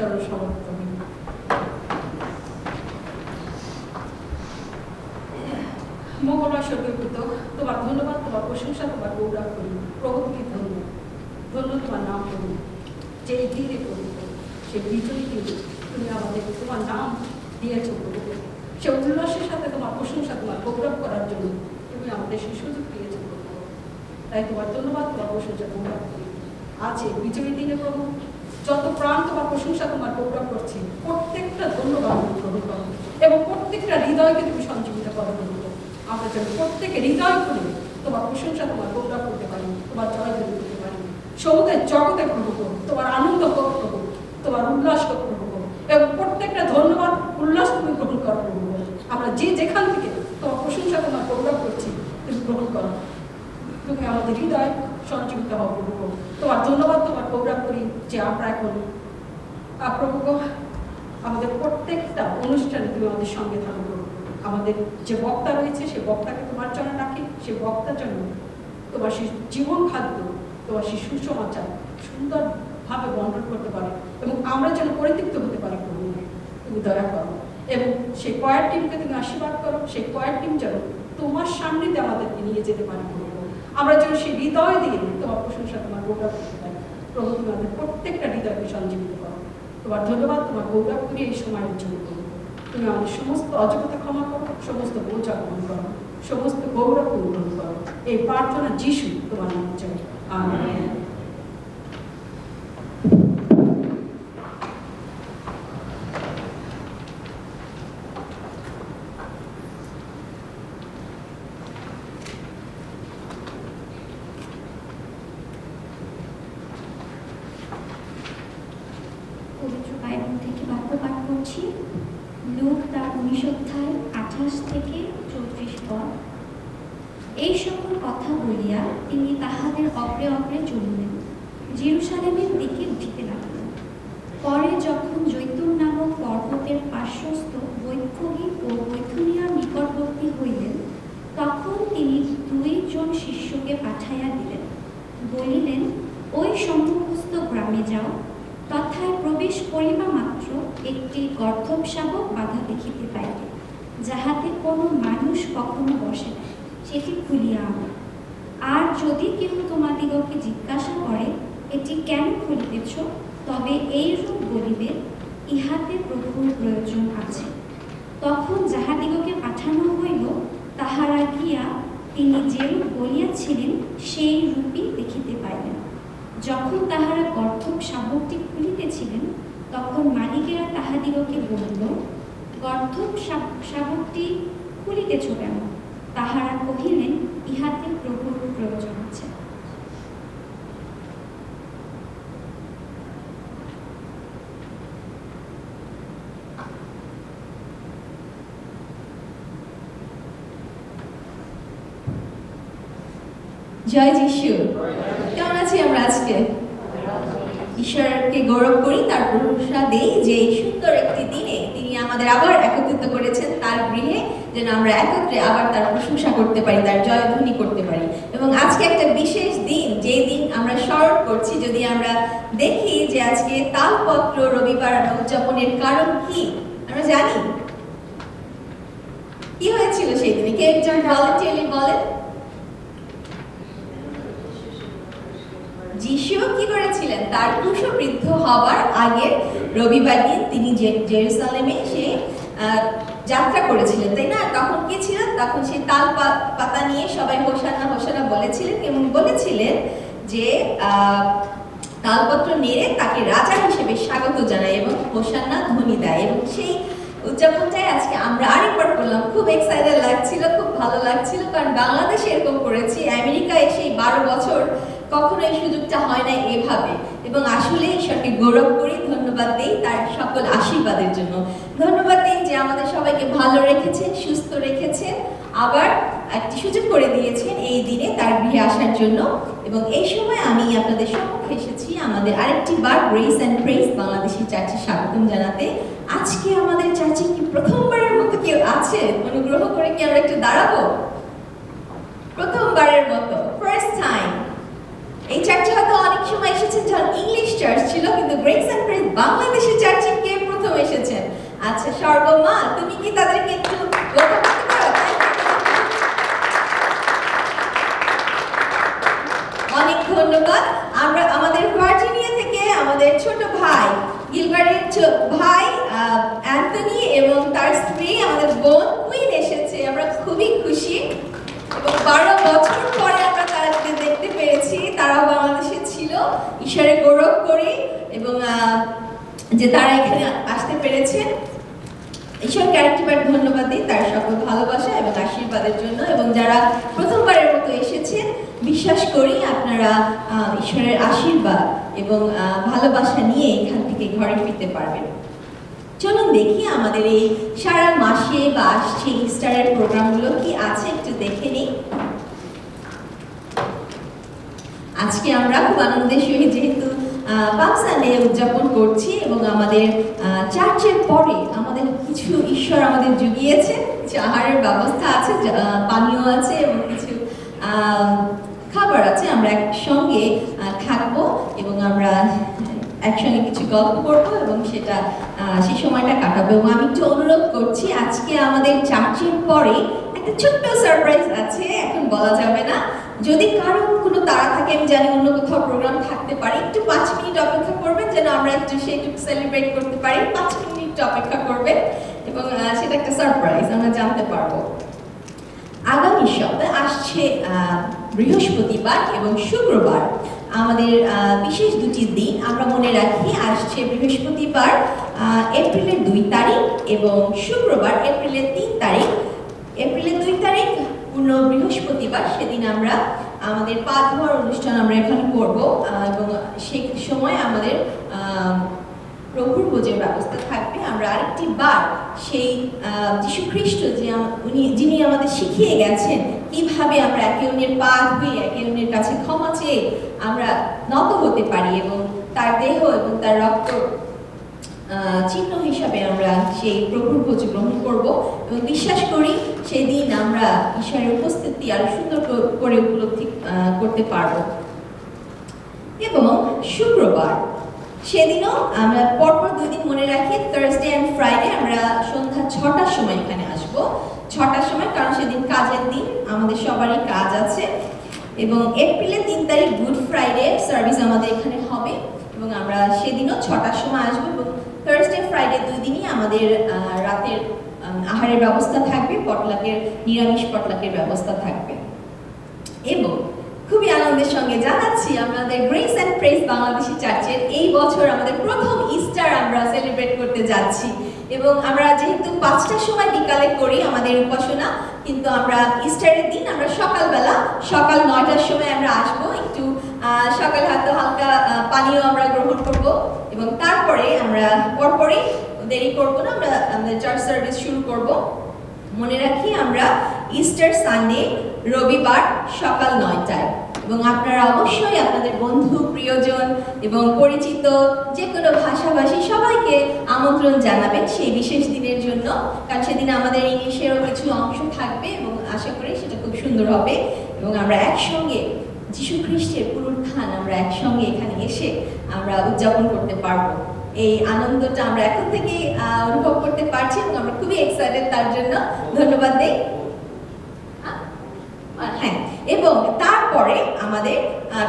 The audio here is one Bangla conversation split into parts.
চরণ সমর্থ হই। মঙ্গলময় স্বর্গীয় পিতা, তোমার ধন্যবাদ, তোমার প্রশংসা, তোমার গৌরব করি। প্রভু তুমি ধন্য, ধন্য তোমার নাম করি। যে দিনে প্রভু সে বিজয়ী দিনে তুমি আমাদের তোমার নাম দিয়েছ প্রভু, সে উল্লাসের সাথে তোমার প্রশংসা, তোমার গৌরব করার জন্য তুমি আমাদের সেই সুযোগ দিয়েছ প্রভু। তাই তোমার ধন্যবাদ, তোমার প্রশংসা গৌরব করি। আজ এই বিজয়ী দিনে প্রভু যত প্রাণ তোমার প্রশংসা, তোমার গৌরব করছে, প্রত্যেকটা ধন্যবাদ গ্রহণ করো এবং প্রত্যেকটা হৃদয়কে তুমি সঞ্জীবিত করো প্রভু। আমরা যেন প্রত্যেকে হৃদয় খুলে তোমার প্রশংসা, তোমার গৌরব করতে পারি, তোমার জয় জয় করতে পারি। সমুদ্রের জগতে প্রভু তোমার আনন্দ হোক প্রভু, তোমার উল্লাস হোক প্রভু, এবং প্রত্যেকটা ধন্যবাদ উল্লাস তুমি গ্রহণ করো প্রভু। আমরা যে যেখান থেকে তোমার প্রশংসা, তোমার গৌরব করছি তুমি গ্রহণ করো। তুমি আমাদের হৃদয় সঞ্জীবিত হও প্রভু। তোমার ধন্যবাদ, তোমার গৌরব করি যে আমরা এখন প্রভু আমাদের প্রত্যেকটা অনুষ্ঠানে তুমি আমাদের সঙ্গে থাকো প্রভু। আমাদের যে বক্তা রয়েছে সে বক্তাকে তোমার জন্য রাখি, সে বক্তার জন্য তোমার সেই জীবন খাদ্য, তোমার সেই সুসমাচার সুন্দরভাবে বন্টন করতে পারে এবং আমরা যেন পরিতৃপ্ত হতে পারি প্রভু। তুমি দয়া করো এবং সেই কয়ার টিমকে তুমি আশীর্বাদ করো। সেই কয়ার টিম যেন তোমার সামনেতে আমাদেরকে নিয়ে যেতে পারি প্রভু। আমরা যেন সেই হৃদয় দিয়ে তোমার প্রশংসা, তোমার গৌরব করতে পারি প্রভু। তুমি আমাদের প্রত্যেকটা হৃদয়কে সঞ্জীবিত করো। তোমার ধন্যবাদ, তোমার গৌরব করি এই সময়ের জন্য প্রভু। তুমি আমাদের সমস্ত অযোগ্যতা ক্ষমা করো, সমস্ত বোঝা গ্রহণ করো, সমস্ত গৌরব গ্রহণ করো। এই প্রার্থনা যিশু তোমার নামে চাই, আমেন। পবিত্র বাইবেল থেকে বাক্য পাঠ করছি। লূক তার 19 অধ্যায় 28 থেকে 34 পদ। এই সকল কথা বলিয়া তিনি তাহাদের অগ্রে অগ্রে চলিলেন, জেরুসালেমের দিকে উঠিতে লাগিলেন। পরে যখন জৈতুন নামক পর্বতের পার্শ্বস্থ বৈক্ষগী ও বৈথুনিয়ার নিকটবর্তী হইলেন, তখন তিনি 2 জন শিষ্যকে পাঠাইয়া দিলেন, বলিলেন, ওই সম্মুখস্থ গ্রামে যাও, তথায় প্রবেশ করিবা মাত্র একটি গর্ধব শাবক বাঁধা দেখিতে পাইবে, যাহাতে কোনো মানুষ কখনো বসে না, সেটি খুলিয়া আনো। আর যদি কেহ তোমাদিগকে জিজ্ঞাসা করে, এটি কেন খুলিতেছ, তবে এইরূপ বলিবে, ইহাতে প্রভুর প্রয়োজন আছে। তখন যাহাদিগকে পাঠানো হইল, তাহারা গিয়া তিনি যেরূপ বলিয়াছিলেন সেই রূপই দেখিতে পাইলেন। যখন তাহারা গর্ধব শাবকটি খুলিতেছিলেন, তখন মালিকেরা তাহাদিগকে বলিল, গর্ধব শাবকটি খুলিতেছ কেন? তাহারা কহিলেন, ইহাতে প্রভুর প্রয়োজন আছে। জয় যিশু। কেমন আছি আমরা আজকে? ঈশ্বরকে গৌরব করি, তার প্রশংসা দেই যে এই সুন্দর একটি দিনে তিনি আমাদের আবার একত্রিত করেছেন তার গৃহে, যেন আমরা একত্রে আবার তার প্রশংসা করতে পারি, তার জয়ধ্বনি করতে পারি। এবং আজকে একটা বিশেষ দিন, যে দিন আমরা স্মরণ করছি। যদি আমরা দেখি যে আজকে তালপত্র রবিবার উদযাপনের কারণ কি আমরা জানি। কি হয়েছিল সেই দিনে? কে একজন ভলান্টিয়ারলি বলেন। যিশু কি করেছিলেন? তার ক্রুশবিদ্ধ হবার আগের রবিবার দিন তিনি জেরুসালেমে সে যাত্রা করেছিলেন, তাই না? তখন কি ছিল? তখন সেই তাল পাতা নিয়ে সবাই হোসান্না হোসান্না বলেছিলেন এবং বলেছিলেন যে তালপত্র নেড়ে তাকে রাজা হিসেবে স্বাগত জানায় এবং হোসান্না ধ্বনি দেয়। এবং সেই উদযাপনটাই আজকে আমরা আরেকবার করলাম। খুব এক্সাইটেড লাগছিল, খুব ভালো লাগছিল, কারণ বাংলাদেশে এরকম করেছি, আমেরিকায় এসে 12 বছর কখনো এই সুযোগটা হয় না এভাবে। এবং আসলে ঈশ্বরকে গৌরব করি, ধন্যবাদ দেই তার সকল আশীর্বাদের জন্য। ধন্যবাদ দিই যে আমাদের সবাইকে ভালো রেখেছেন, সুস্থ রেখেছেন, আবার একটি সুযোগ করে দিয়েছেন এই দিনে তার গৃহে আসার জন্য। এবং এই সময় আমি আপনাদের সম্মুখে এসেছি আমাদের আরেকটি বার গ্রেস অ্যান্ড প্রেজ বাংলাদেশি চার্চে স্বাগতম জানাতে। আজকে আমাদের চার্চে কি প্রথমবারের মতো কেউ আছে? অনুগ্রহ করে কি আমরা একটু দাঁড়াবো? প্রথমবারের মতো, ফার্স্ট টাইম। এই চার্চে হয়তো অনেক সময় এসেছেন যখন ইংলিশ চার্চ ছিল, কিন্তু গ্রেস অ্যান্ড প্রেজ বাংলাদেশের চার্চে কে প্রথম এসেছেন? আচ্ছা স্বর্গমা, তুমি কি তাদেরকে একটু welcome করতে পারো? অনেক ধন্যবাদ। আমরা আমাদের ভার্জিনিয়া থেকে আমাদের ছোট ভাই গিলবার্টের ভাই অ্যান্থনি এবং তার স্ত্রী আমাদের বোন কুইন এসেছে। আমরা খুবই খুশি এবং 12 বছর পরে আমরা তাদেরকে দেখতে পেরেছি। তারাও বাংলাদেশে ছিল, ঈশ্বরে গৌরব করি এবং যে তারা এখানে আসতে পেরেছেন। ঈশ্বরকে আরেকটিবার ধন্যবাদ দিই তার সকল ভালোবাসা এবং আশীর্বাদের জন্য। এবং যারা প্রথমবারের মতো এসেছেন, বিশ্বাস করি আপনারা ঈশ্বরের আশীর্বাদ এবং ভালোবাসা নিয়ে এখান থেকে ঘরে ফিরতে পারবেন। চলুন দেখি আমাদের এই সারা মাসে বা আসছে ইস্টারের প্রোগ্রামগুলো কি আছে একটু দেখে নিই। আজকে আমরা খুব আনন্দের সহিত যেহেতু পাম সানডে উদযাপন করছি এবং আমাদের চার্চের পরে আমাদের কিছু ঈশ্বর আমাদের জুগিয়েছে, কিছু আহারের ব্যবস্থা আছে, পানীয় আছে এবং কিছু খাবার আছে। আমরা একসঙ্গে থাকবো এবং আমরা একসঙ্গে কিছু গল্প করবো এবং সেটা সেই সময়টা কাটাবো। এবং আমি একটু অনুরোধ করছি, আজকে আমাদের চার্চের পরে একটা ছোট্ট সারপ্রাইজ আছে, এখন বলা যাবে না। যদি কারো কোনো তাড়া থাকে, আমি জানি অন্য কোথাও প্রোগ্রাম থাকতে পারে, একটু 5 মিনিট অপেক্ষা করবেন যেন আমরা একটু সেটুকু সেলিব্রেট করতে পারি। 5 মিনিট অপেক্ষা করবেন এবং সেটা একটা সারপ্রাইজ, আমরা জানতে পারবো। আগামী সপ্তাহে আসছে বৃহস্পতিবার এবং শুক্রবার আমাদের বিশেষ দুটি দিন আমরা মনে রাখি। আসছে বৃহস্পতিবার এপ্রিলের 2 তারিখ এবং শুক্রবার এপ্রিলের 3 তারিখ। এপ্রিলের 2 তারিখ পূর্ণ বৃহস্পতিবার, সেদিন আমরা আমাদের পা ধোয়ার অনুষ্ঠান আমরা এখানে করব এবং সেই সময় আমাদের প্রভুর ভোজের ব্যবস্থা থাকবে। আমরা আরেকটি বার সেই যীশু খ্রিস্ট যিনি আমাদের শিখিয়ে গেছেন কিভাবে আমরা একে অন্যের পা ধুয়ে একে অন্যের কাছে ক্ষমা চেয়ে আমরা নত হতে পারি এবং তার দেহ এবং তার রক্ত চিহ্ন হিসাবে আমরা সেই প্রভুর ভোজ গ্রহণ করব এবং বিশ্বাস করি সেদিন আমরা ঈশ্বরের উপস্থিতি আরো সুন্দর করে উপলব্ধি করতে পারব। এবং শুক্রবার সেদিনও আমরা পরপর 2 দিন মনে রাখি, থার্সডে অ্যান্ড ফ্রাইডে আমরা সন্ধ্যা 6টার সময় এখানে আসব, 6টার সময়, কারণ সেদিন কাজের দিন, আমাদের সবারই কাজ আছে। এবং এপ্রিলের 3 তারিখ গুড ফ্রাইডে সার্ভিস আমাদের এখানে হবে এবং আমরা সেদিনও 6টার সময় আসবো। এবং থার্সডে ফ্রাইডে 2 দিনই আমাদের রাতের আহারের ব্যবস্থা থাকবে, পটলাকের নিরামিষ পটলাকের ব্যবস্থা থাকবে। এবং খুবই আনন্দের সঙ্গে জানাচ্ছি আমাদের গ্রেস অ্যান্ড প্রেজ বাংলাদেশি চার্চের এই বছর আমাদের প্রথম ইস্টার আমরা সেলিব্রেট করতে যাচ্ছি। এবং আমরা যেহেতু 5টার সময় বিকালে করি আমাদের উপাসনা, কিন্তু আমরা ইস্টারের দিন আমরা সকাল 9টার সময় আমরা আসবো। একটু সকালে হয়তো হালকা পানীয় আমরা গ্রহণ করব এবং তারপরে আমরা পরপরই দেরি করবো না, আমরা আমাদের চার্চ সার্ভিস শুরু করব। মনে রাখি আমরা ইস্টার সানডে রবিবার সকাল 9টায়। এবং আপনারা অবশ্যই আপনাদের বন্ধু প্রিয়জন এবং পরিচিত যে কোনো ভাষাভাষী সবাইকে আমন্ত্রণ জানাবেন সেই বিশেষ দিনের জন্য, কারণ সেদিন আমাদের ইংলিশেরও কিছু অংশ থাকবে এবং আশা করি সেটা খুব সুন্দর হবে এবং আমরা একসঙ্গে যীশু খ্রিস্টের পুনরুত্থান আমরা একসঙ্গে এখানে এসে আমরা উদযাপন করতে পারবো। এই আনন্দটা আমরা এখন থেকে অনুভব করতে পারছি এবং আমরা খুবই এক্সাইটেড তার জন্য। ধন্যবাদ দেই। হ্যাঁ, এবং তারপরে আমাদের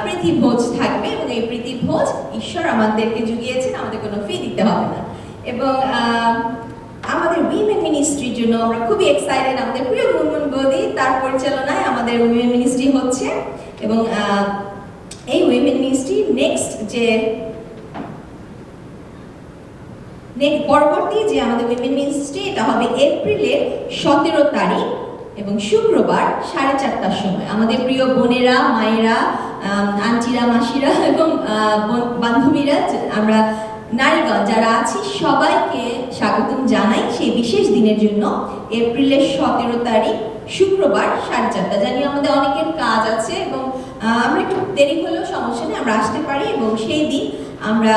প্রীতি ভোজ থাকবে এবং এই প্রীতি ভোজ ঈশ্বর আমাদেরকে জুগিয়েছেন, আমাদের কোনো ফি দিতে হবে না। এবং আমাদের উইমেন মিনিস্ট্রির জন্য আমরা খুবই এক্সাইটেড। আমাদের প্রিয় মুনমুন বৌদি, তার পরিচালনায় আমাদের উইমেন মিনিস্ট্রি হচ্ছে এবং এই উইমেন মিনিস্ট্রি পরবর্তী যে আমাদের উইমেন মিনিস্ট্রি এটা হবে এপ্রিলের 17 তারিখ এবং শুক্রবার 4:30টার সময়। আমাদের প্রিয় বোনেরা, মায়েরা, আন্টিরা, মাসিরা এবং বান্ধবীরা, আমরা নারীগণ যারা আছি সবাইকে স্বাগতম জানাই সেই বিশেষ দিনের জন্য। এপ্রিলের 17 তারিখ শুক্রবার 4:30। জানি আমাদের অনেকের কাজ আছে এবং আমরা একটু দেরি হলেও সমস্যা নেই, আমরা আসতে পারি এবং সেই দিন আমরা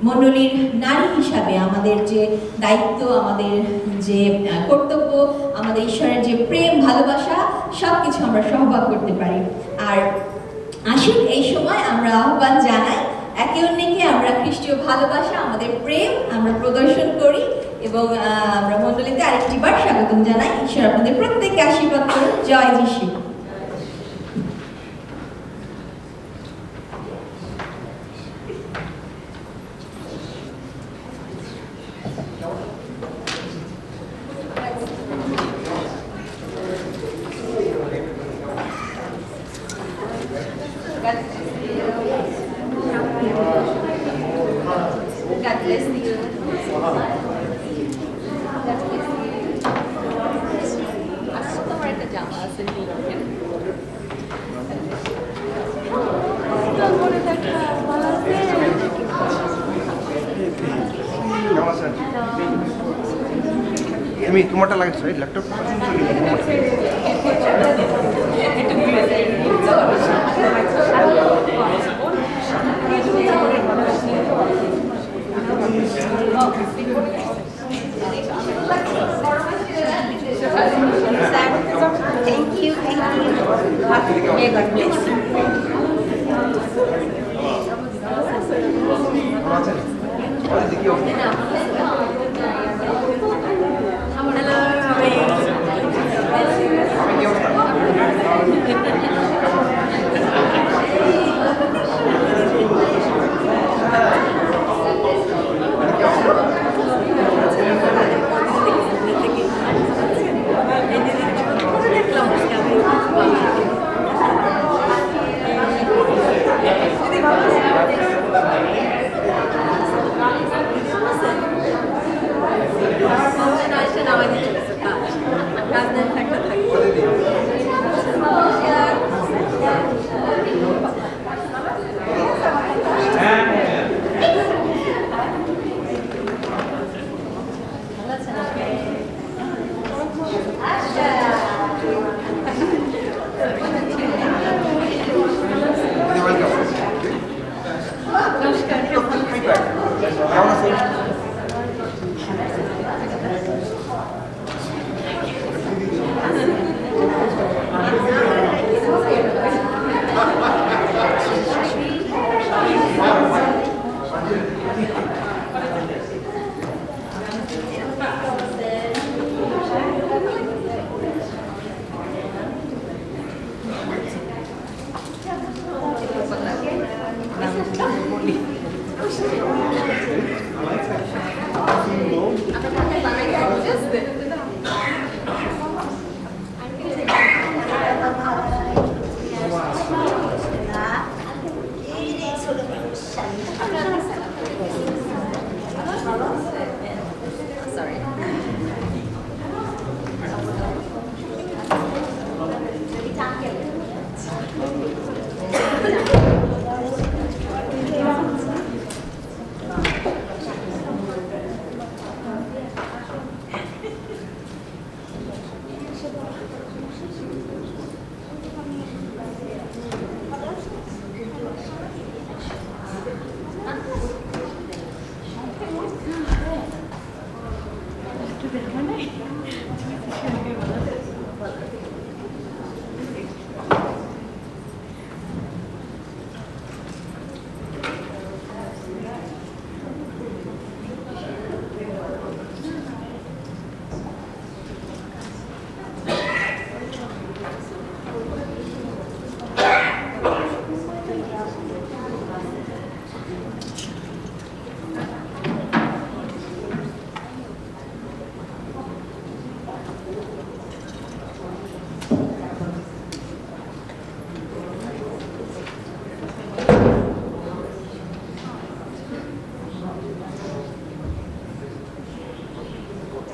মণ্ডলীর নারী হিসাবে আমাদের যে দায়িত্ব, আমাদের যে কর্তব্য, আমাদের ঈশ্বরের যে প্রেম ভালোবাসা সবকিছু আমরা সহভাগ করতে পারি। আর আসুন এই সময় আমরা আহ্বান জানাই, একে অন্যকে আমরা খ্রিস্টীয় ভালোবাসা, আমাদের প্রেম আমরা প্রদর্শন করি এবং আমরা মণ্ডলীতে আরেকটি বার স্বাগতম জানাই। ঈশ্বর আপনাদের প্রত্যেককে আশীর্বাদ করুন। জয় যিশু। God bless you. তোমার একটা জামা আছে আমি তোমারটা লাগাচ্ছি laptop Thank you. May God bless you.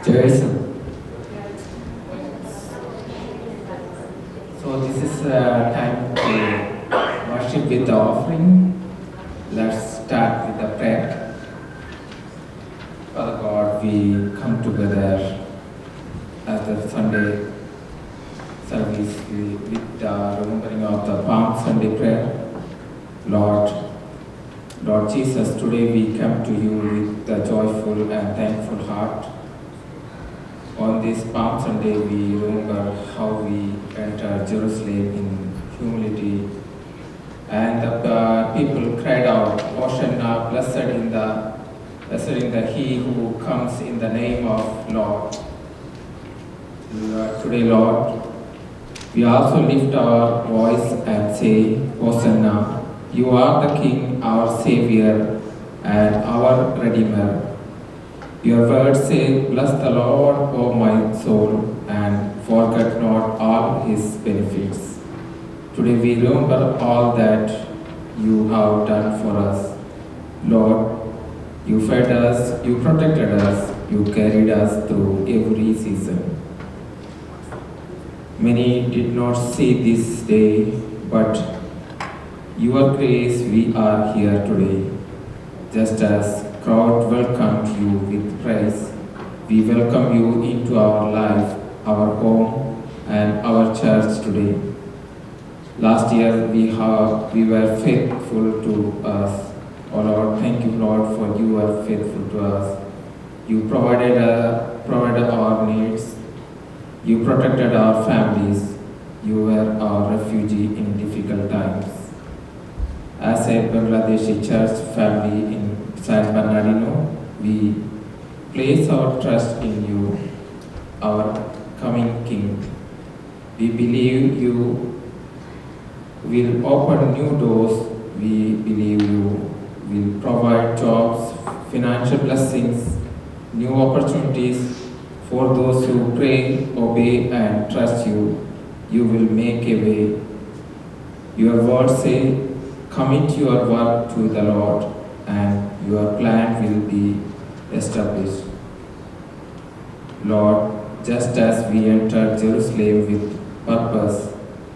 Jason. So this is time to worship with the offering. Let's start with the prayer. Father God, we come together as the Sunday service with the remembering of the Palm Sunday prayer. Lord Jesus, today we come to you with a joyful and thankful heart. On this Palm Sunday, we remember how we enter Jerusalem in humility And the people cried out, Hosanna, blessed in the he who comes in the name of Lord. Today, Lord, we also lift our voice and say, Hosanna, you are the King, our Savior, and our Redeemer. Your words say, bless the Lord, O my soul, and forget not all his benefits. Today we remember all that you have done for us. Lord, you fed us, you protected us, you carried us through every season. Many did not see this day, but your grace we are here today. Just as crowd welcomed you with praise, we welcome you into our life, our home, and our church today. Last year we were faithful to us. Oh Lord, thank you, Lord, for you are faithful to us. You provided our needs. You protected our families. You were our refugee in difficult times. As a Bangladeshi church family in San Bernardino, we place our trust in you, our coming King. We believe you will open new doors. We believe you will provide jobs, financial blessings, new opportunities for those who pray, obey, and trust you. You will make a way. Your words say, commit your work to the Lord, and your plan will be established. Lord, just as we enter Jerusalem with purpose,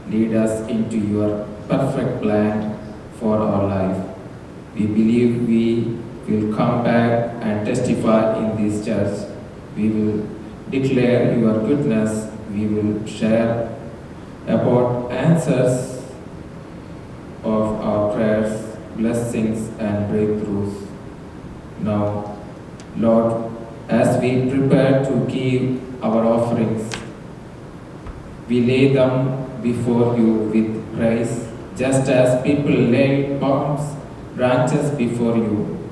lead us into your perfect plan for our life. We believe we will come back and testify in this church. We will declare your goodness. We will share about answers of our prayers, blessings, and breakthroughs. Now, Lord, as we prepare to give our offerings, we lay them before you with praise, just as people lay palm branches before you.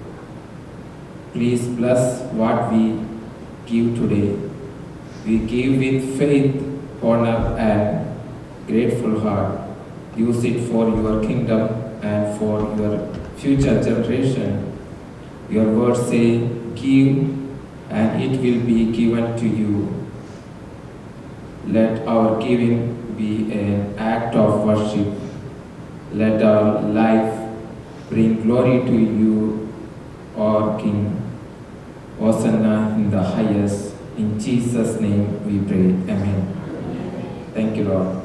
Please bless what we give today. We give with faith, honor, and grateful heart. Use it for your kingdom and for your future generation. Your words say, give, and it will be given to you. Let our giving be an act of worship. Let our life bring glory to you, our King. Hosanna in the highest. In Jesus' name we pray. Amen. Thank you, Lord.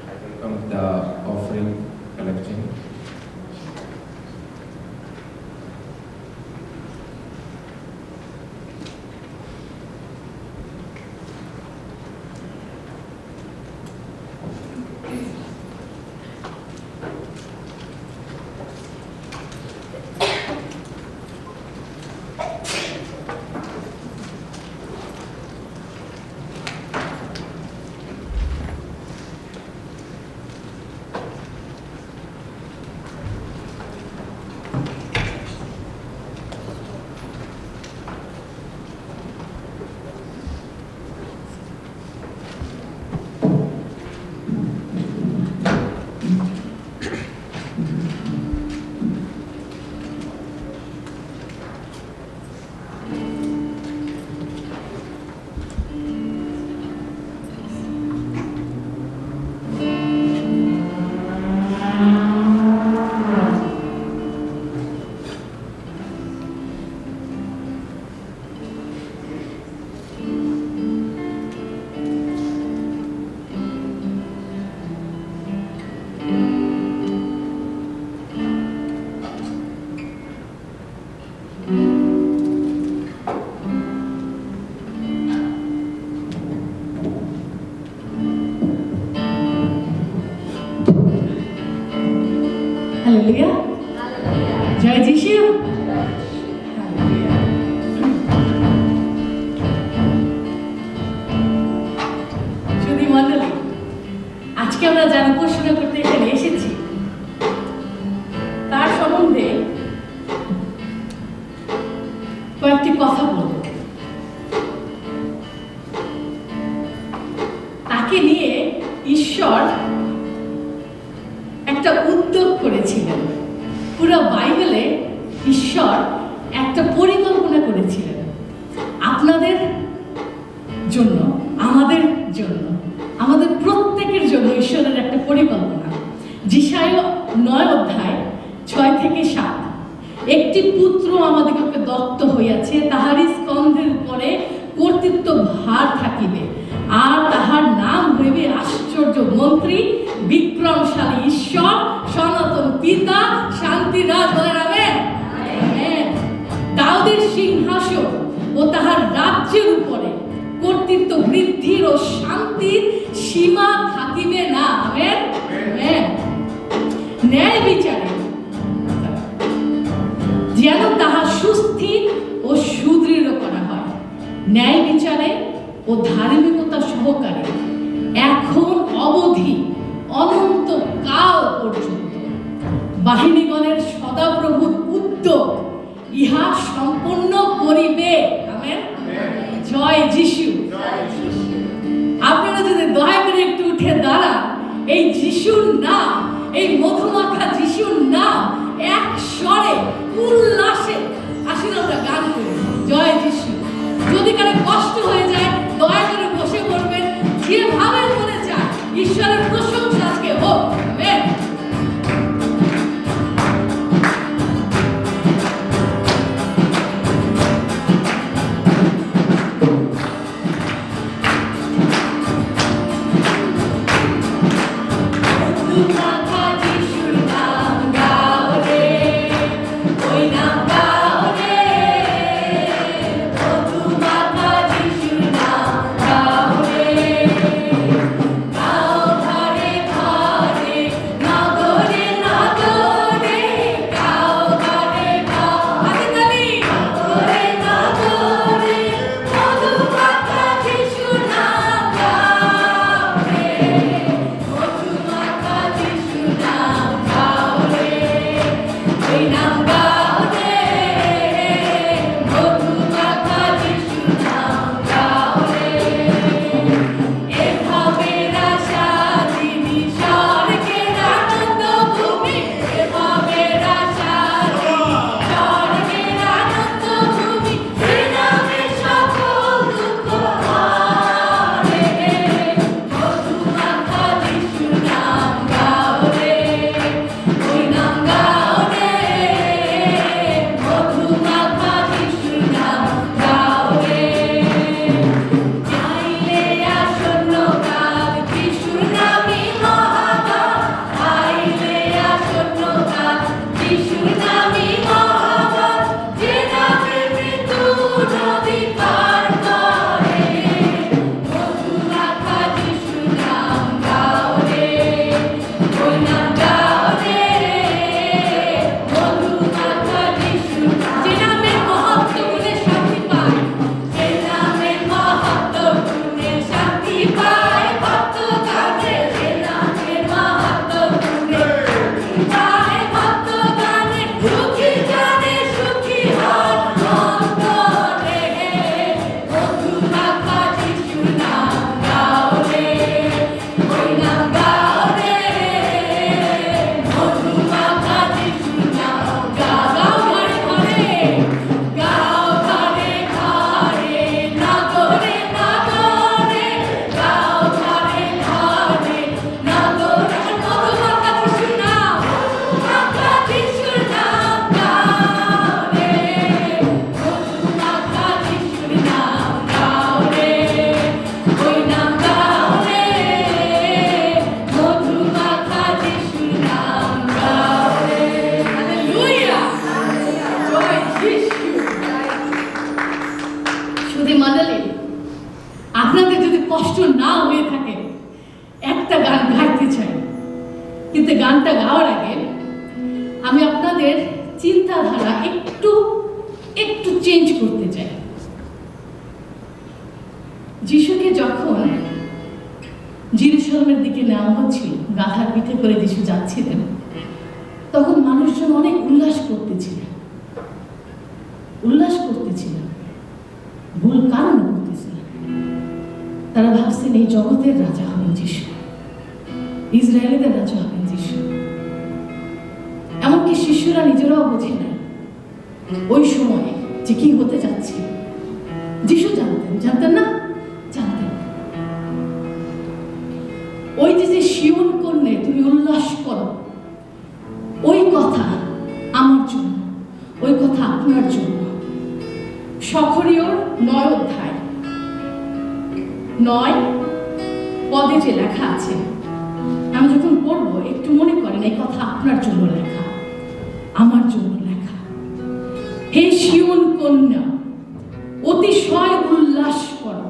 I welcome the offering collection. Hallelujah. জয় যিশু। শুধু মণ্ডলী, আজকে আমরা যারা পড়াশোনা করতে এখানে কয়েকটি কথা বলব। তাকে নিয়ে ঈশ্বর একটা উদ্যোগ করেছিলেন। পুরো বাইবেলে ঈশ্বর একটা পরিকল্পনা করেছিলেন আপনাদের জন্য, আমাদের জন্য, আমাদের প্রত্যেকের জন্য ঈশ্বরের একটা পরিকল্পনা। যিশায় 9 অধ্যায় 6 থেকে 7, একটি পুত্র আমাদিগকে দত্ত হইয়াছে, তাহারই স্কন্ধের উপরে কর্তৃত্ব ভার থাকিবে, আর তাহার নাম হইবে আশ্চর্য মন্ত্রী, বিক্রমশালী ঈশ্বর, সনাতন পিতা, শান্তি রাজ। আমেন। দাউদের সিংহাসন ও তাহার রাজ্যের উপরে কর্তৃত্ব বৃদ্ধির ও শান্তির সীমা থাকিবে না। আমেন। ন্যায় বিচারে যেন তাহা সুস্থির ও সুদৃঢ় করা হয়, ন্যায় বিচারে ও ধার্মিকতা সহকারে এখন অবধি অনন্ত কাল পর্যন্ত বাহিনীগণের সদাপ্রভুর উদ্যোগ ইহা সম্পন্ন করিবে। আমেন। জয় যিশু। আপনারা যদি দয়া করে একটু উঠে দাঁড়ান, এই যিশুর নাম, এই মধুমাখা যিশুর নাম এক স্বরে উল্লাসে আসুন আমরা গান করি, জয় যিশু। যদি কারো কষ্ট হয়ে যায় দয়া করে বসে পড়বেন, যেভাবে মনে চায় ঈশ্বরের প্রশংসা আজকে হোক। আমেন। আপনাদের যদি কষ্ট না হয়ে থাকে একটা গান গাইতে চাই, কিন্তু গানটা গাওয়ার আগে আমি আপনাদের চিন্তাধারা একটু চেঞ্জ করতে চাই। যিশুকে যখন জেরুজালেমের দিকে নেওয়া হচ্ছিল, গাধার পিঠে করে যিশু যাচ্ছিলেন, তখন মানুষজন অনেক উল্লাস করতেছিলেন। ভুল কারণে করতেছে। তারা ভাবছেন এই জগতের রাজা হবেন যিশু, ইসরায়েলিদের রাজা হবেন যিশু। এমনকি শিষ্যরা নিজেরাও বোঝে না ওই সময় যে কি হতে যাচ্ছে। যিশু জানতেন না? জানতেন। ওই যে সিয়ন কন্যা তুমি উল্লাস করো, ওই কথা আমার জন্য, ওই কথা আপনার জন্য। সখরীয়র 9 অধ্যায় 9 পদে যে লেখা আছে, আমি যখন পড়বো একটু মনে করেন এই কথা আপনার জন্য লেখা, আমার জন্য লেখা। হে সিয়ন কন্যা, অতিশয় উল্লাস করো,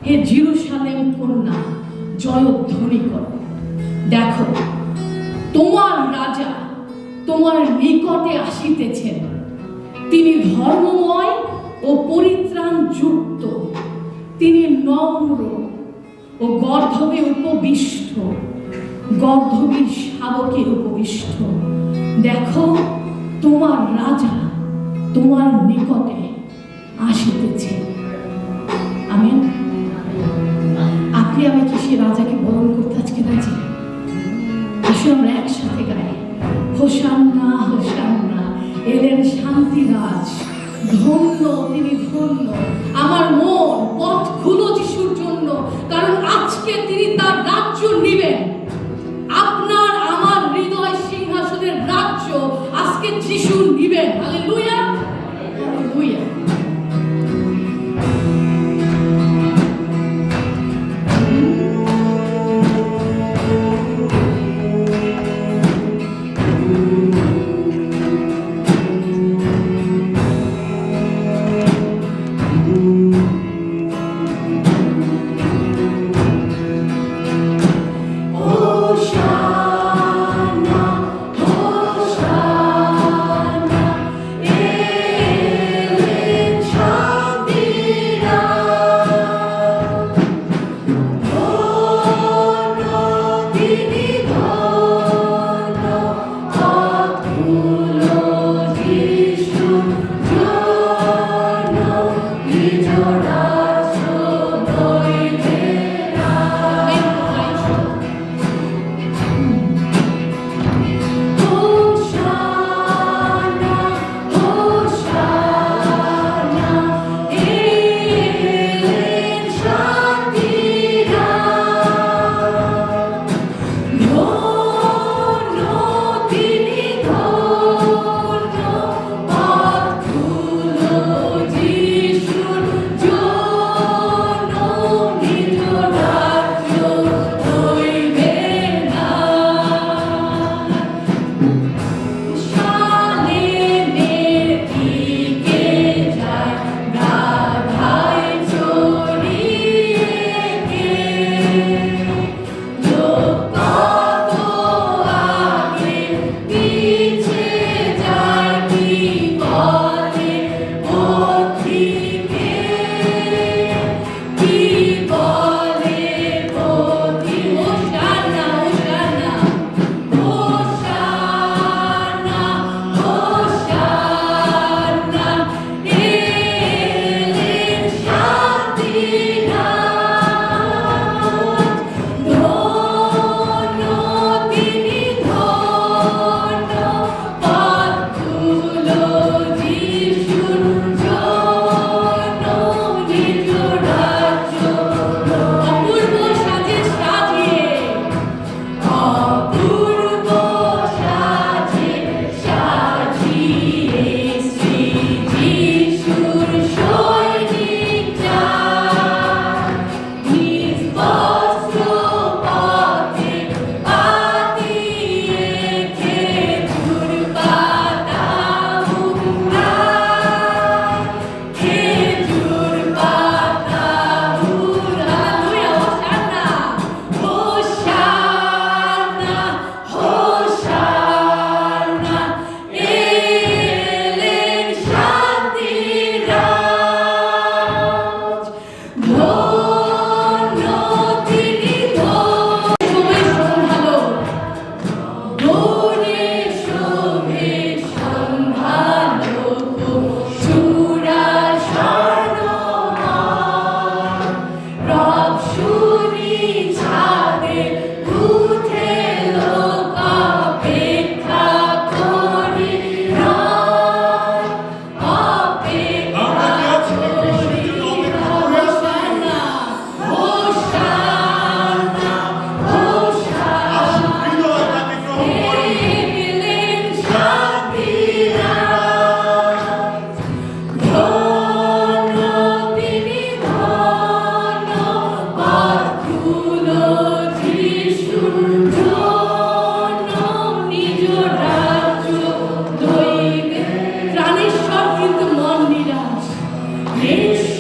হে জেরুসালেম কন্যা জয়ধ্বনি করো। দেখো তোমার রাজা তোমার নিকটে আসিতেছেন, তিনি ধর্মময় ও পরিত্রাণ যুক্ত, তিনি নম্র ও গর্ধবে উপবিষ্ট, গর্ধবীর শাবকে উপবিষ্ট। দেখো তোমার রাজা তোমার নিকটে আসিতেছে। আমেন। আপনি আমি কি সে রাজাকে বরণ করতে আজকে রাজি? আসলে আমরা একসাথে গাই, হোসান্না হোসান্না, এলেন শান্তিরাজ, ধন্য তিনি ধন্য। আমার মন পথ খুলো যিশুর জন্য, কারণ আজকে তিনি তার রাজ্য নিবেন। আপনার আমার হৃদয় সিংহাসনের রাজ্য আজকে যিশু নিবেন। Hallelujah, hallelujah.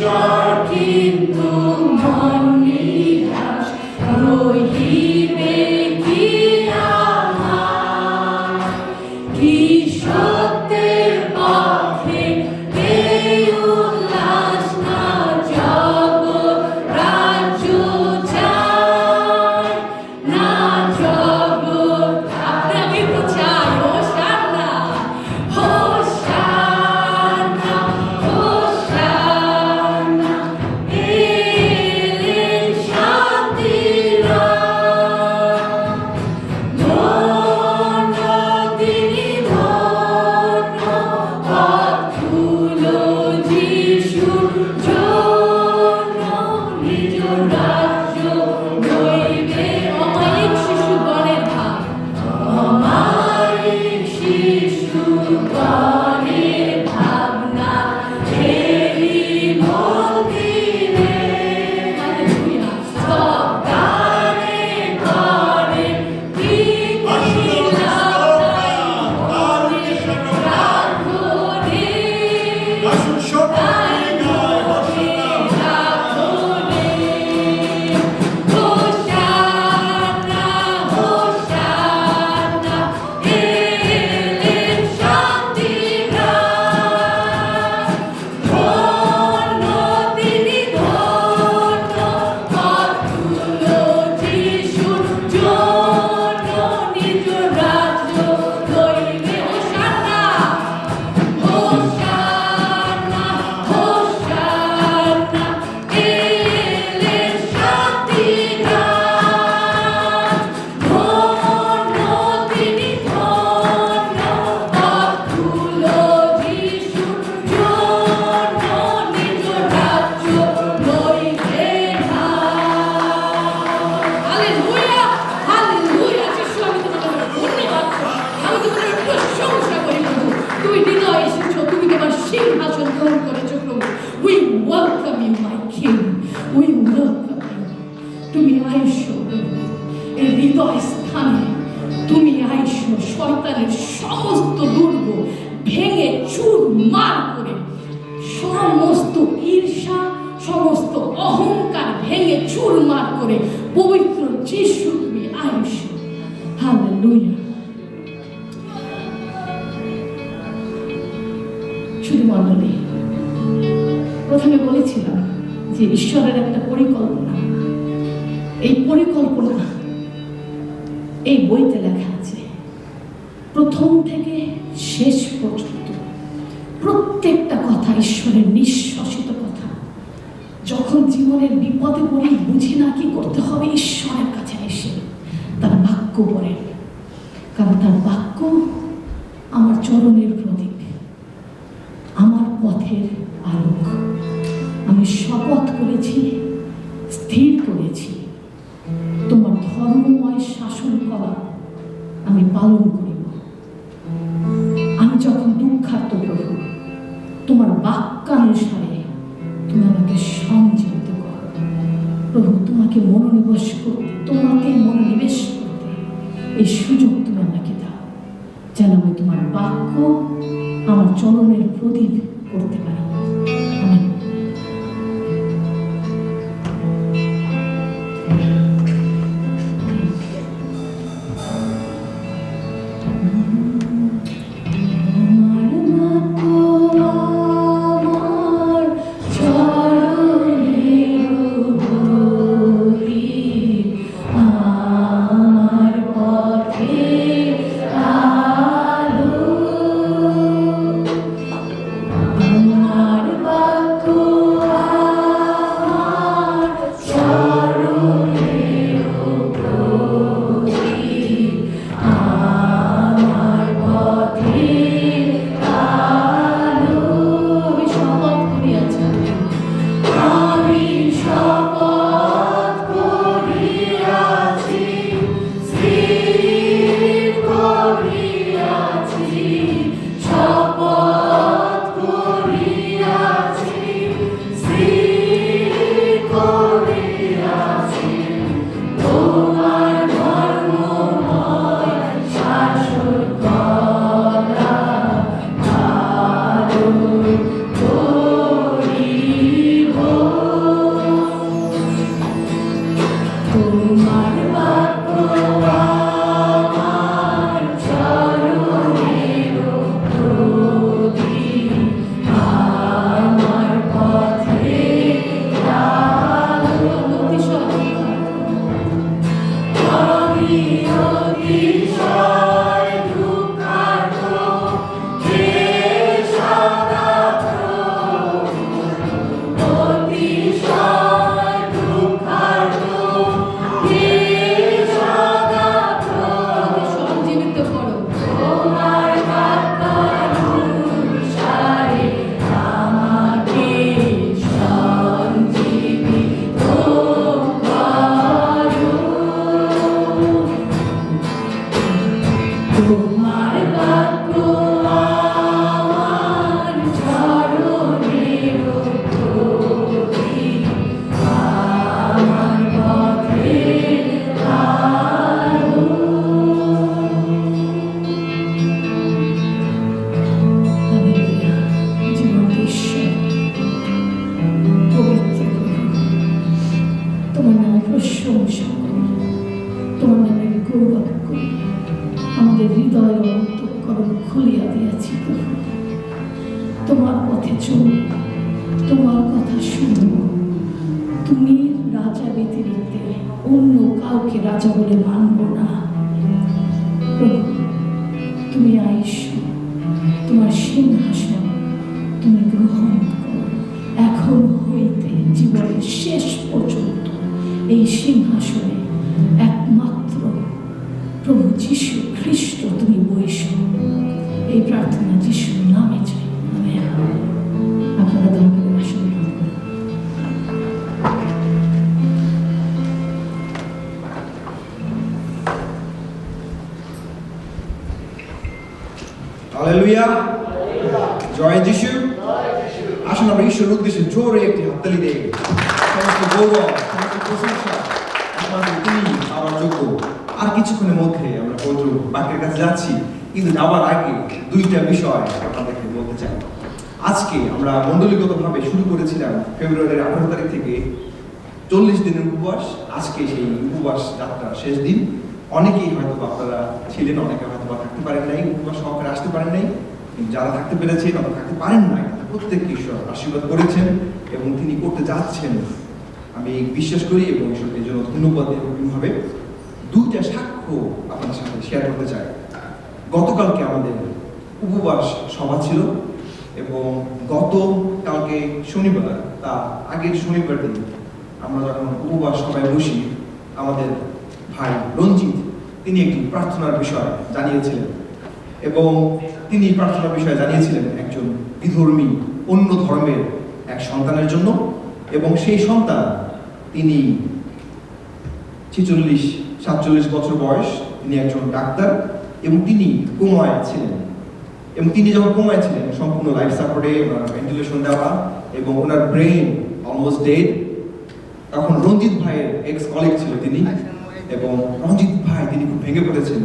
ঈশ্বর কিন্তু মন নিরাশ রহিবে কি আমার কি সত্যের পথে এই উল্লাস না জগৎ রাজ্য চায় না জগৎ আপনাকে তো চাই হোসান্না হোসান্না হোসান্না এলেন শান্তির ধন্য তিনি ধন্য পথগুলো যিশুর জন্য নিজ রাজ্য গইবে অমায়িক শিশুগণের ভাব অমায়িক শিশুগণের ভাবনা ফেরি মন্দিরে স্তবগানে করে কি হোসান্না হোসান্না এলেন শান্তির ধন্য তিনি ধন্য পথগুলো যিশুর জন্য নিজ রাজ্য গইবে হোসান্না হোসান্না হোসান্না এলেন শান্তির ধন্য তিনি ধন্য পথগুলো যিশুর জন্য নিজ রাজ্য গইবে হালেলুয়া হালেলুয়া যিশু আমি তোমাকে ধন্যবাদ করি আমি তোমার প্রশংসা করি প্রভু তুমি হৃদয়ে এসেছো তুমি তোমার সিংহাসন গ্রহণ করেছো প্রভু we welcome you my king we welcome you তুমি আইসো এই হৃদয় স্থানে তুমি আইসো শয়তানের সমস্ত দুর্গ ভেঙে চুরমার করে সমস্ত ঈর্ষা সমস্ত অহংকার ভেঙে চুরমার করে পবিত্র যিশু তুমি আইসো হালেলুয়া শুধু মণ্ডলী প্রথমে বলেছিলাম যে ঈশ্বরের একটা পরিকল্পনা এই পরিকল্পনা এই বইতে লেখা আছে প্রথম থেকে শেষ পর্যন্ত প্রত্যেকটা কথা ঈশ্বরের নিঃশ্বাসিত কথা যখন জীবনের বিপদে পড়ি বুঝি না কি করতে হবে ঈশ্বরের কাছে এসে তার বাক্য পড়েন কারণ তার বাক্য আমার চরণের প্রদীপ আমার পথের আলোক আমি শপথ করেছি স্থির করেছি তোমার ধর্মময় শাসন করা আমি পালন করিব আমি যখন দুঃখার্ত প্রভু তোমার বাক্যানুসারে তুমি আমাকে সঞ্জীবিত করো প্রভু তোমাকে মনোনিবেশ করতে তোমাকে মনোনিবেশ করতে এই সুযোগ তুমি আমাকে দাও যেন আমি তোমার বাক্য আমার চরণের প্রদীপ করতে পারি আমেন আমার করি, আমাদের হৃদয় ও অন্তঃকরণ খুলিয়া দিয়েছি প্রভু। তোমার পথে চলব, তোমার কথা শুনব। তুমি রাজা ব্যতিরিক্তে অন্য কাউকে রাজা বলে মানব না প্রভু। তুমি আইসো, তোমার সিংহাসন তুমি গ্রহণ করো এখন হইতে জীবনের শেষ পর্যন্ত। এই সিংহাসনে একমাত্র প্রভু যীশু খ্রিস্ট তুমি বইসো। এই প্রার্থনা যিশুর নামে চাই। আমেন। আপনারা দয়া করে আসন গ্রহণ করুন। হালেলুয়া, জয় যিশু। আসুন আমরা ঈশ্বরের উদ্দেশ্যে জোরে একটি হাততালি দেই। সমস্ত গৌরব, সমস্ত প্রশংসা একমাত্র তিনি পাওয়ার যোগ্য। আর কিছুক্ষণের মধ্যে আমরা পবিত্র বাক্যের কাছে যাচ্ছি, কিন্তু যাওয়ার আগে দুইটা বিষয় আপনাদেরকে বলতে চাই। আজকে আমরা মণ্ডলীগতভাবে শুরু করেছিলাম ফেব্রুয়ারির 18 তারিখ থেকে 40 দিনের উপবাস। আজকে সেই উপবাস যাত্রা শেষ দিন। অনেকেই হয়তো আপনারা ছিলেন, অনেকে হয়তো থাকতে পারেন নাই, উপবাস সহকারে আসতে পারেন নাই। যারা থাকতে পেরেছেন, অথবা থাকতে পারেন নাই, প্রত্যেককে ঈশ্বর আশীর্বাদ করেছেন এবং তিনি করতে যাচ্ছেন আমি বিশ্বাস করি এবং ঈশ্বরকে জন্য ধন্যবাদ এরকমভাবে দুইটা সাক্ষ্য আপনাদের সাথে শেয়ার করতে চাই। গতকালকে আমাদের উপবাস সভা ছিল এবং গতকালকে শনিবার, তার আগের শনিবার দিন আমরা যখন উপবাস সভায় বসি, আমাদের ভাই রঞ্জিত তিনি একটি প্রার্থনার বিষয় জানিয়েছিলেন এবং তিনি প্রার্থনার বিষয়ে জানিয়েছিলেন একজন বিধর্মী অন্য ধর্মের এক সন্তানের জন্য। এবং সেই সন্তান তিনি 46-47 বছর বয়স, তিনি একজন ডাক্তার এবং তিনি কোমায় ছিলেন। এবং তিনি যখন কোমায় ছিলেন, সম্পূর্ণ লাইফ সাপোর্টে, ওনার ভেন্টিলেশন দেওয়া এবং ওনার ব্রেন অলমোস্ট ডেড, তখন রঞ্জিত ভাইয়ের এক্স কলিগ ছিল তিনি। এবং রঞ্জিত ভাই তিনি খুব ভেঙে পড়েছেন,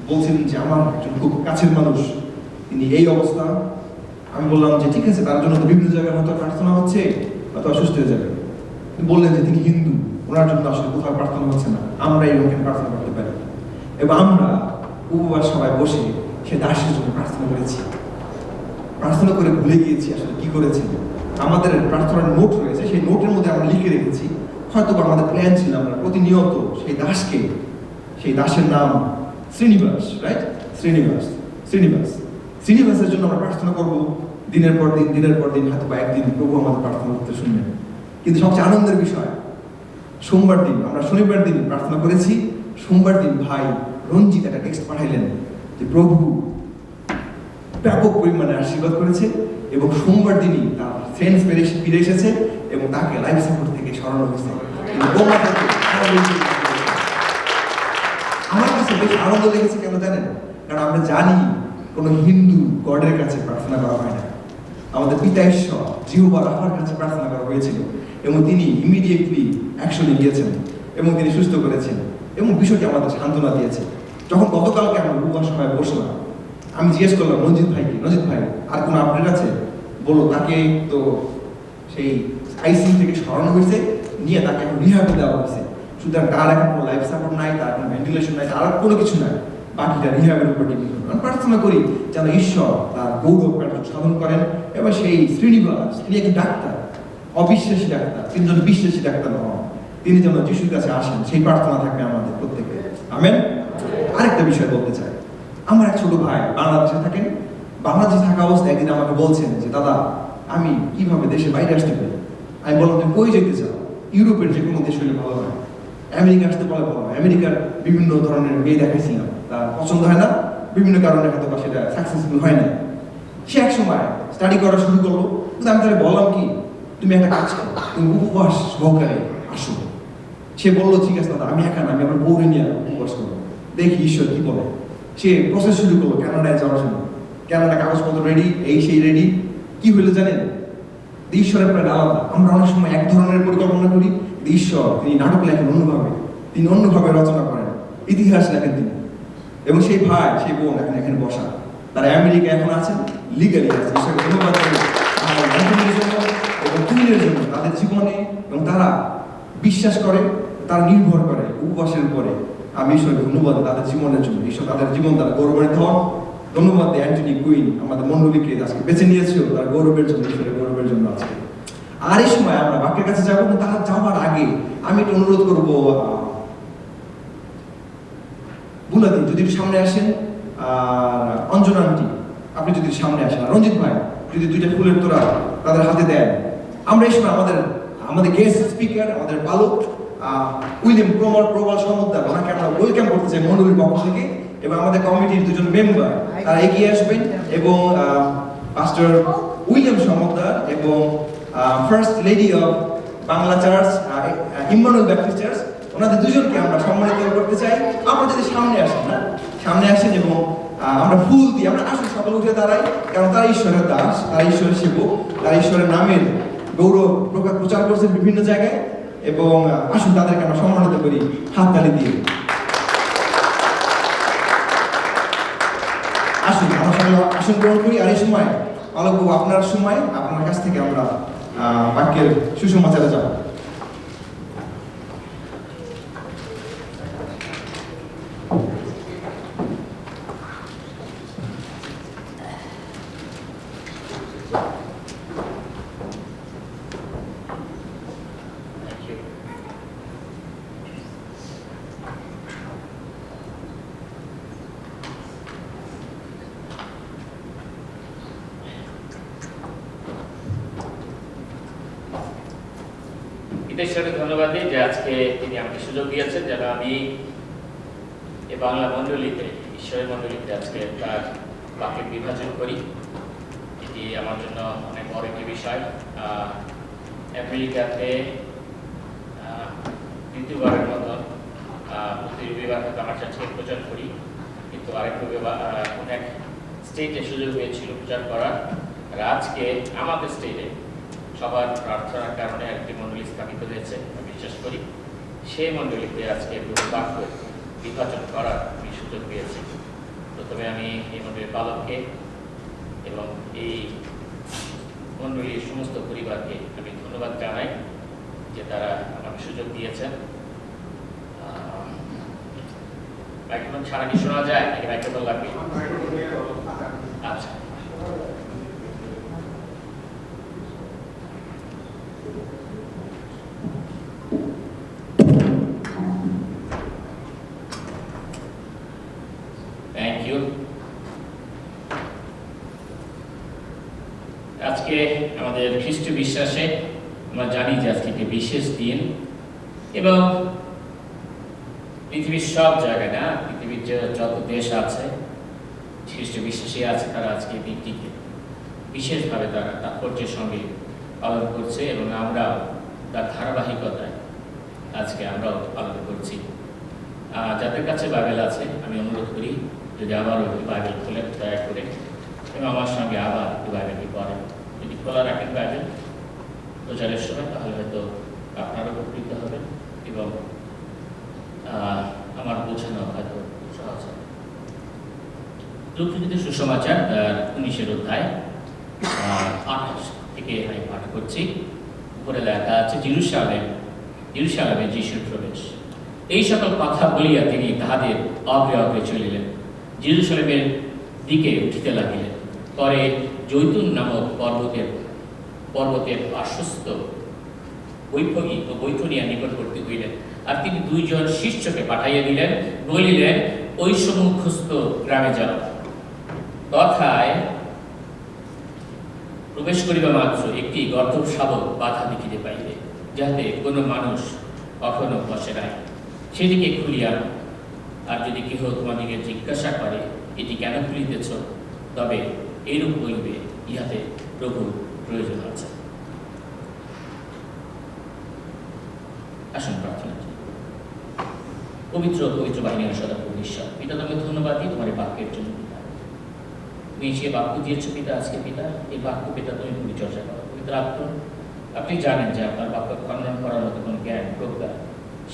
বলছিলেন যে আমার একজন খুব কাছের মানুষ, তিনি এই অবস্থা। আমি বললাম যে ঠিক আছে, তার জন্য তো বিভিন্ন জায়গায় হয়তো প্রার্থনা হচ্ছে, হয়তো অসুস্থ হয়ে যাবে। বললেন যে তিনি হিন্দু, ওনার জন্য আসলে কোথাও প্রার্থনা হচ্ছে না, আমরা এইরকম প্রার্থনা করতে পারি। এবং আমরা উপবাস সবাই বসে সে দাসের জন্য প্রার্থনা করেছি। প্রার্থনা করে ভুলে গিয়েছি আসলে কি করেছি। আমাদের প্রার্থনার নোট রয়েছে, সেই নোটের মধ্যে আমরা লিখে রেখেছি। হয়তো আমাদের প্ল্যান ছিল আমরা প্রতিনিয়ত সেই দাসকে, সেই দাসের নাম শ্রীনিবাস, রাইট? শ্রীনিবাসের জন্য আমরা প্রার্থনা করবো দিনের পর দিন, হয়তো বা একদিন প্রভু আমাদের প্রার্থনা করতে শুনবেন। কিন্তু সবচেয়ে আনন্দের বিষয়, সোমবার দিন, আমরা শনিবার দিন প্রার্থনা করেছি, সোমবার দিন ভাই রঞ্জিত একটা টেক্সট পাঠাইলেন যে প্রভু ব্যাপক পরিমাণে আশীর্বাদ করেছে এবং সোমবার দিনই তার ফ্রেন্ডস ফিরে এসেছে এবং তাকে লাইফ সাপোর্ট থেকে সরানো হয়েছে। আমার কাছে বেশ আনন্দ লেগেছে, কেন জানেন? কারণ আমরা জানি কোনো হিন্দু গডের কাছে প্রার্থনা করা হয় না, আমাদের পিতা ঈশ্বর জিহোবা রাফার কাছে প্রার্থনা করা হয়েছিল এবং তিনি ইমিডিয়েটলি অ্যাকশনে গিয়েছেন এবং তিনি সুস্থ করেছেন এবং বিষয়টি আমাদের সান্ত্বনা দিয়েছে। যখন গতকালকে আমরা উপবাস সভায় বসলাম, আমি জিজ্ঞেস করলাম রঞ্জিত ভাইকে, রঞ্জিত ভাই আর কোনো আপডেট আছে? বললো তাকে তো সেই আইসিইউ থেকে সরানো হয়েছে, নিয়ে তাকে এখন রিহাবে দেওয়া হয়েছে। সুতরাং তার এখন কোনো লাইফ সাপোর্ট নাই, তার কোনো ভেন্টিলেশন নাই, তার কোনো কিছু নাই, বাকিটা রিহাবের উপর ডিপেন্ড করবে। আমি প্রার্থনা করি যেন ঈশ্বর তার গৌরব কার্য সাধন করেন এবং সেই শ্রীনিবাস, তিনি একজন ডাক্তার, অবিশ্বাসী ডাক্তার, তিনি যেন বিশ্বাসী ডাক্তার নন, তিনি যেন যিশুর কাছে আসেন, সেই প্রার্থনা থাকবে আমাদের প্রত্যেকে। আমেন। আরেকটা বিষয় বলতে চাই, আমার এক ছোট ভাই বাংলাদেশে থাকেন। বাংলাদেশে থাকা অবস্থায় একদিন আমাকে বলছেন যে দাদা আমি কিভাবে দেশের বাইরে আসতে পারি। আমি বললাম তুমি কই যেতে চাও? ইউরোপের যে কোনো দেশ হলে ভালো হয়, আমেরিকা আসতে বলে ভালো হয়। আমেরিকার বিভিন্ন ধরনের মেয়ে দেখাইছিলাম, তার পছন্দ হয় না, বিভিন্ন কারণে হয়তো বা সেটা সাকসেসফুল হয় না। সে এক সময় স্টাডি করা শুরু করলো, কিন্তু আমি তাহলে বললাম কি তুমি একটা কাজ করো, তুমি উপবাস সহকারে আসো। সে বললো ঠিক আছে দাদা, আমি একা না, আমি আমার বউরে নিয়ে উপবাস করবো, দেখি ঈশ্বর কি বলে। সে প্রসেস শুরু করলো কানাডায় যাওয়ার জন্য। কানাডা কাগজপত্র রেডি, এই সেই রেডি। কি হলো জানেন? ঈশ্বরের প্রায় আলাদা। আমরা অনেক সময় এক ধরনের পরিকল্পনা করি, ঈশ্বর তিনি নাটক লেখেন অন্যভাবে, তিনি অন্যভাবে রচনা করেন, ইতিহাস লেখেন তিনি। এবং সেই ভাই সেই বোন এখন এখানে বসা, তারা আমেরিকা এখন আছেন, লিগালি আছে। ঈশ্বরকে ধন্যবাদ করি এবং তুমির জন্য, তাদের জীবনে, এবং তারা বিশ্বাস করে, তারা নির্ভর করে উপবাসের উপরে আমি ঈশ্বরকে ধন্যবাদ তাদের জীবনের জন্য। ঈশ্বর তাদের জীবন তারা গৌরবান্বিত হন। ধন্যবাদ অ্যান্টনি কুইন আমাদের মণ্ডলীকে আজকে বেছে নিয়েছিল তার গৌরবের জন্য, ঈশ্বরের গৌরবের জন্য আজকে। আর এই সময় আমরা বাক্যের কাছে যাবো না, তারা যাওয়ার আগে আমি একটু অনুরোধ করবো বুলাদি যদি একটু সামনে আসেন, আর অঞ্জনা আন্টি আপনি যদি সামনে আসেন, আর রঞ্জিত ভাই যদি দুইটা ফুলের তোড়া তাদের হাতে দেন। আমরা এই সময় আমাদের গেস্ট স্পিকার আমাদের বালক উইলিয়াম প্রবাল সমুদ্র ওনাকে আমরা ওয়েলকাম করতে চাই মণ্ডলীর পক্ষ থেকে, এবং আমাদের কমিটির দুজন মেম্বার তারা এগিয়ে আসবেন, এবং পাস্টর উইলিয়াম সমুদ্র এবং first lady of Bangla church Emmanuel Baptist church, ওনাদের দুজনকে আমরা সম্মানিত করতে চাই। আমরা যদি সামনে আসেন এবং আমরা ফুল দিই, আমরা আসলে সকালে উঠে দাঁড়াই, কারণ তারা ঈশ্বরের দাস, তারা ঈশ্বরের সেবক, তারা ঈশ্বরের নামের গৌরব প্রচার করছেন বিভিন্ন জায়গায়, এবং আসুন তাদেরকে আমরা সম্মানিত করি হাততালি দিয়ে। আসুন আমরা সবাই আসন গ্রহণ করি। আর এই সময় পালক বাবু আপনার সময় আপনার কাছ থেকে আমরা বাক্যের সুসমাচারে যাব। ঈশ্বরকে ধন্যবাদ দিই যে আজকে তিনি আমাকে সুযোগ দিয়েছেন যেন আমি এই বাংলা মণ্ডলীতে, ঈশ্বরের মণ্ডলীতে আজকে তার বাক্যের বিভাজন করি। এটি আমার জন্য অনেক বড় একটি বিষয়। আমেরিকাতে দ্বিতীয়বারের মতন প্রতি রবিবার হয়তো আমার চার্চকে প্রচার করি, কিন্তু আরেকটু অনেক স্টেটে সুযোগ হয়েছিল প্রচার করার। আর আজকে আমাদের স্টেটে সবার প্রার্থনার কারণে একটি মণ্ডলী স্থাপিত হয়েছে, আমি বিশ্বাস করি। সেই মণ্ডলীতে আজকে বাক্য বিভাজন করার আমি সুযোগ পেয়েছি। প্রথমে আমি এই মণ্ডলীর পালককে এবং এই মণ্ডলীর সমস্ত পরিবারকে আমি ধন্যবাদ জানাই যে তারা আমাকে সুযোগ দিয়েছেন। মাইক্রোফোন ছাড়া কি শোনা যায় নাকি মাইক্রোফোন লাগবে? আচ্ছা, আজকে আমাদের খ্রিস্ট বিশ্বাসে আমরা জানি যে আজকে একটি বিশেষ দিন, এবং পৃথিবীর সব জায়গায় না, পৃথিবীর যত দেশ আছে খ্রিস্ট বিশ্বাসী আছে, তারা আজকে দিনটিকে বিশেষভাবে তারা তাৎপর্যের সঙ্গে পালন করছে, এবং আমরা তার ধারাবাহিকতায় আজকে আমরাও পালন করছি। যাদের কাছে বাইবেল আছে আমি অনুরোধ করি যদি আবারও বাইবেল খোলেন দয়া করে, এবং আমার সঙ্গে আবার বাইবেলটি পড়েন। যদি খোলা রাখেন বাইবেল প্রচারের সময়, তাহলে হয়তো আপনারও উপকৃত হবেন এবং আমার বোঝানো হয়তো সহজ হবে। লুকলিখিত সুসমাচার 19 অধ্যায় 28 থেকে আমি পাঠ করছি। উপরে লেখা আছে, জেরুসালেমে যিশুর প্রবেশ। এই সকল কথা বলিয়া তিনি তাহাদের অগ্রে অগ্রে চলিলেন, জেরুসালেমের দিকে উঠিতে লাগিলেন। পরে জৈতুন নামক পর্বতের পার্শ্বস্থ বৈঠকি ও বৈঠনিয়া নিকটবর্তী হইলেন। আর তিনি 2 জন শিষ্যকে পাঠাইয়া দিলেন, বলিলেন, ওই সম্মুখস্থ গ্রামে যাও। তথায় প্রবেশ করিবা মাত্র একটি গর্দভ শাবক বাধা দেখিতে পাইবে, যাহাতে কোনো মানুষ কখনো বসে নাই, সেদিকে খুলিয়া আনো। আর যদি কেহ তোমাদিকে জিজ্ঞাসা করে, এটি কেন খুলিতেছ, তবে এইরূপ বলিবে, ইহাতে প্রভুর প্রয়োজন আছে। আসুন প্রার্থনা করি। পবিত্র বাহিনীর সদা ঈশ্বর, পিতা তোমাকে ধন্যবাদ দিই তোমার এই বাক্যের জন্য। পিতা তুমি সে বাক্য দিয়েছ পিতা, আজকে পিতা এই বাক্য পিতা তুমি পরিচর্যা করো। পবিত্র আত্ম আপনি জানেন যে আপনার বাক্য খণ্ডন করার মতো কোনো জ্ঞান, প্রজ্ঞা,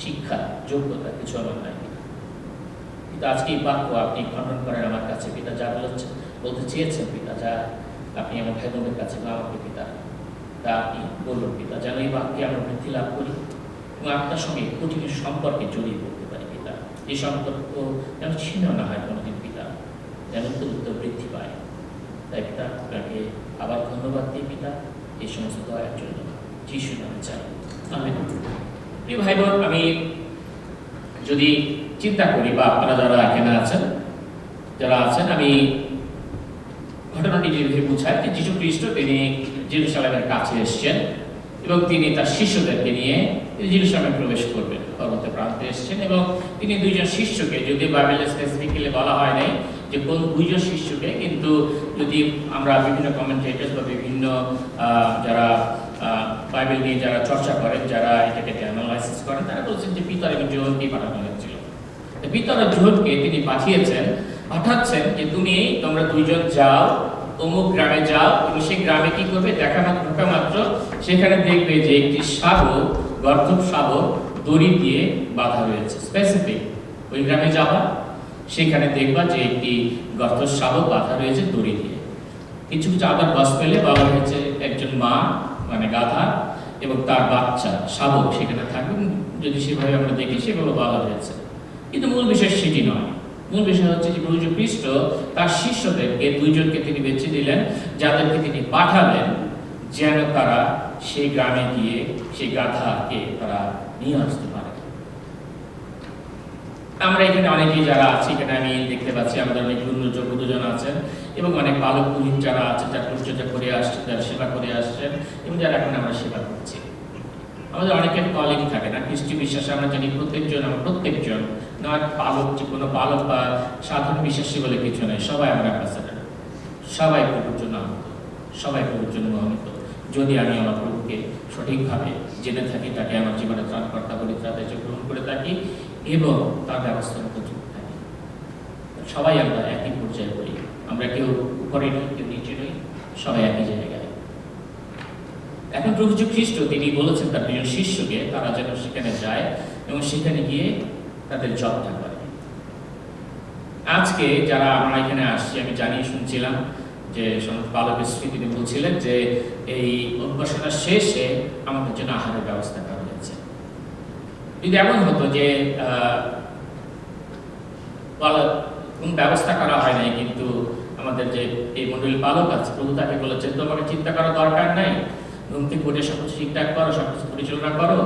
শিক্ষা, যোগ্যতা কিছু আমার নাই। কিন্তু আজকে এই বাক্য আপনি খণ্ডন করেন আমার কাছে পিতা, যা বলতে চেয়েছেন পিতা, যা আপনি আমার ভাইবোনের কাছে বা আমাকে পিতা তা আপনি বলুন পিতা, যেন এই বাক্যে আমরা বৃদ্ধি লাভ করি এবং আপনার সঙ্গে কঠিন সম্পর্কে জড়িয়ে পড়তে পারি পিতা। এই সম্পর্ক যেন ছিন্ন না হয় কোনোদিন পিতা, যেন উত্তর বৃদ্ধি পায়। তাই পিতা আপনাকে আবার ধন্যবাদ দিই পিতা এই সমস্ত দয়ার জন্য, যিশু নামে চাই, আমেন। প্রিয় ভাই বোন, আমি যদি চিন্তা করি বা আপনারা যারা এখানে আছেন আমি ঘটনাটি যেভাবে বুঝাই যে যীশু খ্রিস্ট তিনি জেরুজালেমের কাছে এসেছেন এবং তিনি তার শিষ্যদেরকে নিয়ে জেরুজালেমে প্রবেশ করবেন, পর্বতে প্রান্তে এসেছেন এবং তিনি দুইজন শিষ্যকে, যদি বাইবেলে স্পেসিফিক্যালি বলা হয় নাই যে কোন দুইজন শিষ্যকে, কিন্তু যদি আমরা বিভিন্ন কমেন্টেটর বা বিভিন্ন যারা বাইবেল নিয়ে যারা চর্চা করেন, যারা এটাকে অ্যানালাইসিস করেন, তারা বলছেন যে পিতর এবং যোহনকে পাঠানো হয়েছিল। পিতর আর যোহনকে তিনি পাঠাচ্ছেন যে তোমরা দুইজন যাও, অমুক গ্রামে যাও এবং সেই গ্রামে কি করবে, ঢোকা মাত্র সেখানে দেখবে যে একটি শাবক, গর্দভ শাবক দড়ি দিয়ে বাঁধা রয়েছে। স্পেসিফিক ওই গ্রামে যাবা, সেখানে দেখবা যে একটি গর্দভ শাবক বাঁধা রয়েছে দড়ি দিয়ে। কিছু আবার গসপেলে বলা হয়েছে একজন মা মানে গাধা এবং তার বাচ্চা শাবক সেখানে থাকবে, যদি সেভাবে আমরা দেখি সেভাবে বলা হয়েছে। কিন্তু মূল বিষয় সেটি নয়। মূল বিষয় হচ্ছে যে প্রভু যীশু খ্রিস্ট তার শিষ্যদেরকে দুইজনকে তিনি বেছে দিলেন, যাদেরকে তিনি পাঠালেন যেন তারা সেই গ্রামে গিয়ে সেই গাধাকে তারা নিয়ে আসতে পারে। আমরা এখানে অনেকেই যারা আছি, এখানে আমি দেখতে পাচ্ছি আমাদের অনেক যোগ্য দুজন আছেন এবং অনেক পালক পুরোহিত যারা আছেন, যারা পরিচর্যা করে আসছেন, যারা সেবা করে আসছেন এবং যারা এখন আমরা সেবা করছি। আমাদের অনেকের কলিং থাকে না, খ্রিস্টি বিশ্বাসে আমরা জানি প্রত্যেকজন নয় পালক, যে কোনো পালক বা সাধারণ বিশ্বাসী বলে কিছু নেই, সবাই আমরা অ্যাম্বাসেডর, সবাই প্রভুর জন্য আহত, সবাই প্রভুর জন্য মনোনীত। যদি আমি আমার প্রভুকে সঠিকভাবে জেনে থাকি, তাকে আমার জীবনে ত্রাণকর্তা পরিত্রাতা হিসেবে গ্রহণ করে থাকি এবং তার ব্যবস্থা মতো চলতে থাকি। সবাই আমরা একই পর্যায়ে করি, আমরা কেউ উপরে নই, কেউ নিচে নই, সবাই একই জায়গায়। এখন প্রভু যীশু খ্রিস্ট তিনি বলেছেন তার দুজন শিষ্যকে তারা যেন সেখানে যায় এবং সেখানে গিয়ে তাদের জবটা করে। আজকে যারা আমরা এখানে আসছি, আমি জানিয়ে শুনছিলাম যে পালকের স্ত্রী তিনি বলছিলেন যে এই উদ্বাসনার শেষে আমাদের জন্য আহারের ব্যবস্থা করা হয়েছে। যদি এমন হতো যে কোন ব্যবস্থা করা হয় নাই, কিন্তু আমাদের যে এই মন্ডলী পালক আছে প্রভু তাকে বলেছেন তোমাকে চিন্তা করার দরকার নাই, ঘুম থেকে উঠে সবকিছু ঠিকঠাক করো, সবকিছু পরিচালনা করো,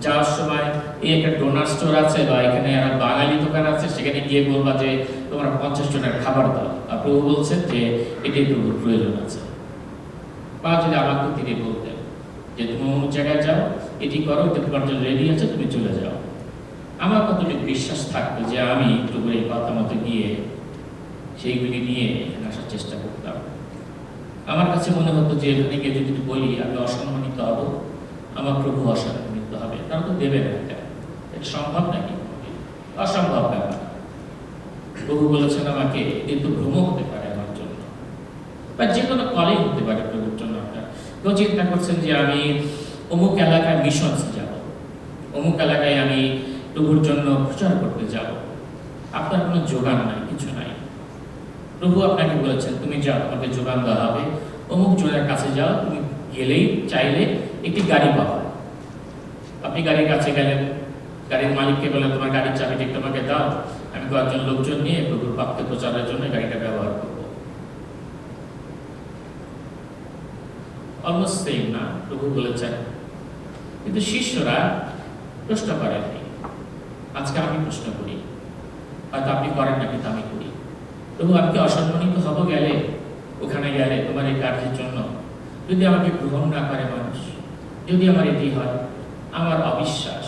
যাওয়ার সময় এই একটা ডোনার স্টোর আছে বা এখানে একটা বাঙালি দোকান আছে, সেখানে গিয়ে বলবা যে তোমরা 50 জনের খাবার দাও। আর প্রভু বলছেন যে এটাই প্রভুর প্রয়োজন আছে। বা যদি আমাকে তিনি বলতেন যে তুমি অন্য জায়গায় যাও, এটি করো, এটা তোমার জন্য রেডি আছে, তুমি চলে যাও, আমার কতটুকু বিশ্বাস থাকতো যে আমি প্রভুর এই কথা মতো গিয়ে সেইগুলি নিয়ে এখানে আসার চেষ্টা করতাম। আমার কাছে মনে হতো যে এখানে গিয়ে যদি বলি আমি অসম্মানিত হব, আমার প্রভু অসম্মানিত হবে, তারা তো দেবে না। এটা সম্ভব নাকি? অসম্ভব ব্যাপার। প্রভু বলেছেন আমাকে কিন্তু ভ্রম হতে পারে আমার জন্য, বা যে কোনো কলেজ হতে পারে প্রভুর জন্য। আপনার কেউ চিন্তা করছেন যে আমি অমুক এলাকায় মিশনসে যাব, অমুক এলাকায় আমি প্রভুর জন্য প্রচার করতে যাব, আপনার কোনো যোগান নাই, কিছু নাই। প্রভু আপনাকে বলেছেন তুমি যাও, তোমাকে যোগান দেওয়া হবে, অমুক জনের কাছে যাও, তুমি গেলেই চাইলে একটি গাড়ি পাবা। আপনি গাড়ির কাছে গেলেন, গাড়ির মালিককে বলেন তোমার গাড়ির চাবিটি তোমাকে দাও, আমি কয়েকজন লোকজন নিয়ে প্রভুর বাক্য প্রচারের জন্য গাড়িটা ব্যবহার করব। অলমোস্ট সেম না? প্রভু বলেছেন। কিন্তু শিষ্যরা প্রশ্ন করেননি। আজকে আমি প্রশ্ন করি, হয়তো আপনি করেন না, কিন্তু আমি করি। প্রভু আমি কি অসম্মানিত হব গেলে, ওখানে গেলে তোমার এই কার্যের জন্য? যদি আমাকে গ্রহণ না করে মানুষ, যদি আমার এটি হয়, আমার অবিশ্বাস,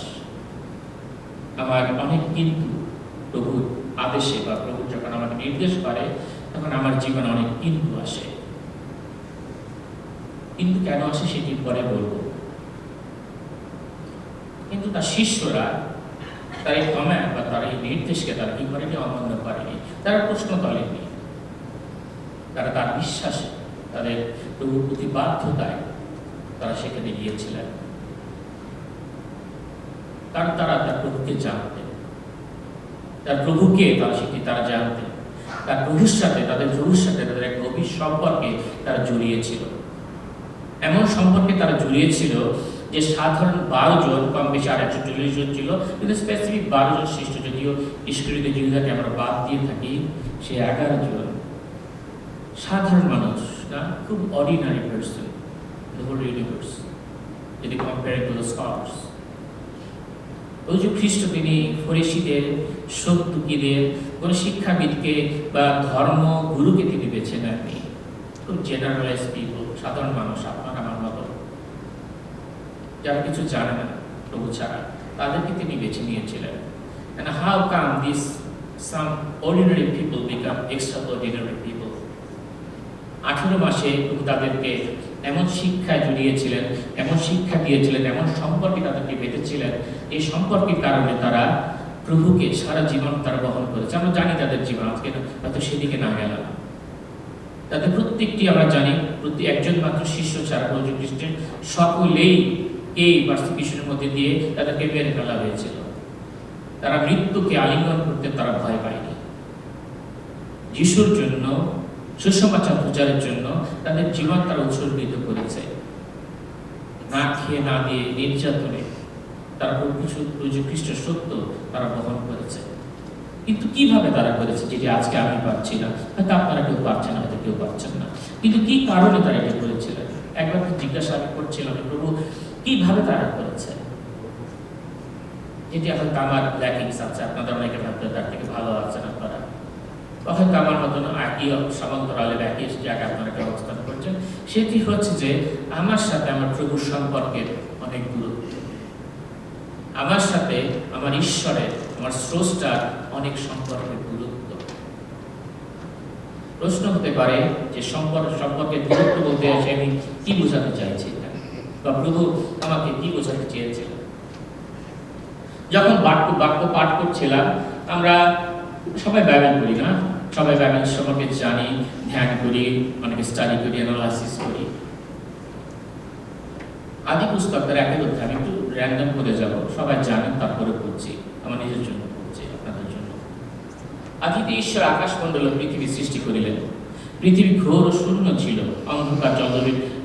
আমার অনেক কিন্তু প্রভুর আদেশে বা প্রভু যখন আমাকে নির্দেশ করে তখন আমার জীবনে অনেক কিন্তু আসে। কিন্তু কেন আসে সেটি পরে বলবো। কিন্তু তার শিষ্যরা তার এই কমান্ড বা তার এই নির্দেশকে তারা কি করেনি? অমান্য করেনি। তারা প্রশ্ন করেনি, তারা তার বিশ্বাসে, তাদের প্রভুর প্রতি বাধ্যতায় তারা সেখানে গিয়েছিলেন। কারণ তারা তার প্রভুকে জানতেন, তার প্রভুকে তারা জানতেন, তার প্রভুর সাথে, তাদের প্রভুর সাথে তাদের এক গভীর সম্পর্কে তারা জড়িয়েছিল। এমন সম্পর্কে তারা জড়িয়েছিল যে সাধারণ 12 জন, কম বেশি 840 জন ছিল, কিন্তু স্পেসিফিক 12 জন শিষ্য যদিও যদিও ইস্কুরিতে জিহুদাকে আমরা বাদ দিয়ে থাকি, সে 11 জন সাধারণ মানুষ না, খুব ordinary person the whole universe যদি কম্পেয়ার টু দ্য স্কলার্স। ওই যে খ্রিস্ট তিনি ফরিসিদের, সদ্দুকীদের, কোন শিক্ষাবিদকে বা ধর্ম গুরুকে তিনি বেছে নেননি। খুব জেনারেলাইজ পিপল, সাধারণ মানুষ, আপনার আমার মতো, যারা কিছু জানে না প্রভু ছাড়া, তাদেরকে তিনি বেছে নিয়েছিলেন। And how come these some ordinary people become extraordinary people? 18 মাসে প্রভু তাদেরকে এমন শিক্ষায় জড়িয়েছিলেন, এমন শিক্ষা দিয়েছিলেন, এমন সম্পর্কে তাদেরকে বেঁধেছিলেন, এই সম্পর্কের কারণে তারা প্রভুকে সারা জীবন তারা বহন করেছে। আমরা জানি তাদের জীবন, আজকে হয়তো সেদিকে না গেলাম। তাদের প্রত্যেকটি আমরা জানি, প্রতি একজন মাত্র শিষ্য ছাড়া প্রভু খ্রিস্টের সকলেই এই পারসিকিউশনের মধ্যে দিয়ে তাদেরকে মেরে ফেলা হয়েছিল। তারা মৃত্যুকে আলিঙ্গন করতে তারা ভয় পায়নি। যিশুর জন্য, সুসমাচার প্রচারের জন্য তাদের জীবন তারা উৎসর্গিত করেছে। না খেয়ে না দিয়ে নির্যাতনে তারা প্রভু খ্রিস্ট সত্য তারা বহন করেছে। কিন্তু কিভাবে তারা করেছে, যেটি আজকে আমি পারছি না, হয়তো আপনারা কেউ পারছেন না, হয়তো কেউ পারছেন না, কিন্তু কি কারণে তারা এটা করেছিলেন? একবার জিজ্ঞাসা আমি করছিলাম, প্রভু কিভাবে তারা করেছে? যেটি হয়তো আমার ল্যাকিংস আছে, আপনাদের অনেকে ভাবতে তার থেকে ভালো আছেন আপনারা, হয়তো আমার মতন একই সমান্তরালে একই জায়গায় আপনারা অবস্থান করছেন। সেটি হচ্ছে যে আমার সাথে আমার প্রভুর সম্পর্কের অনেক গুরুত্ব, আমার সাথে আমার ঈশ্বরের, আমার স্রষ্টার অনেক সম্পর্কের গুরুত্ব। প্রশ্ন হতে পারে যে সম্পর্কের গুরুত্ব বলতে এসে আমি কি বোঝাতে চাইছি, বা প্রভু আমাকে কি বোঝাতে চেয়েছিলেন? যখন বাক্য পাঠ করছিলাম, আমরা সবাই বাইবেল পড়ি না, সবাই বাইবেল সম্পর্কে জানি, ধ্যান করি, অনেকে স্টাডি করি, অ্যানালাইসিস করি। আদি পুস্তকের 1 অধ্যায় আমি একটু র্যান্ডম করে যাব, সবাই জানেন, তারপরে পড়ছি, আমার নিজের জন্য পড়ছি, আপনাদের জন্য। আদিতে ঈশ্বর আকাশ মণ্ডল পৃথিবী সৃষ্টি করিলেন। পৃথিবী ঘোর ও শূন্য ছিল, অন্ধকার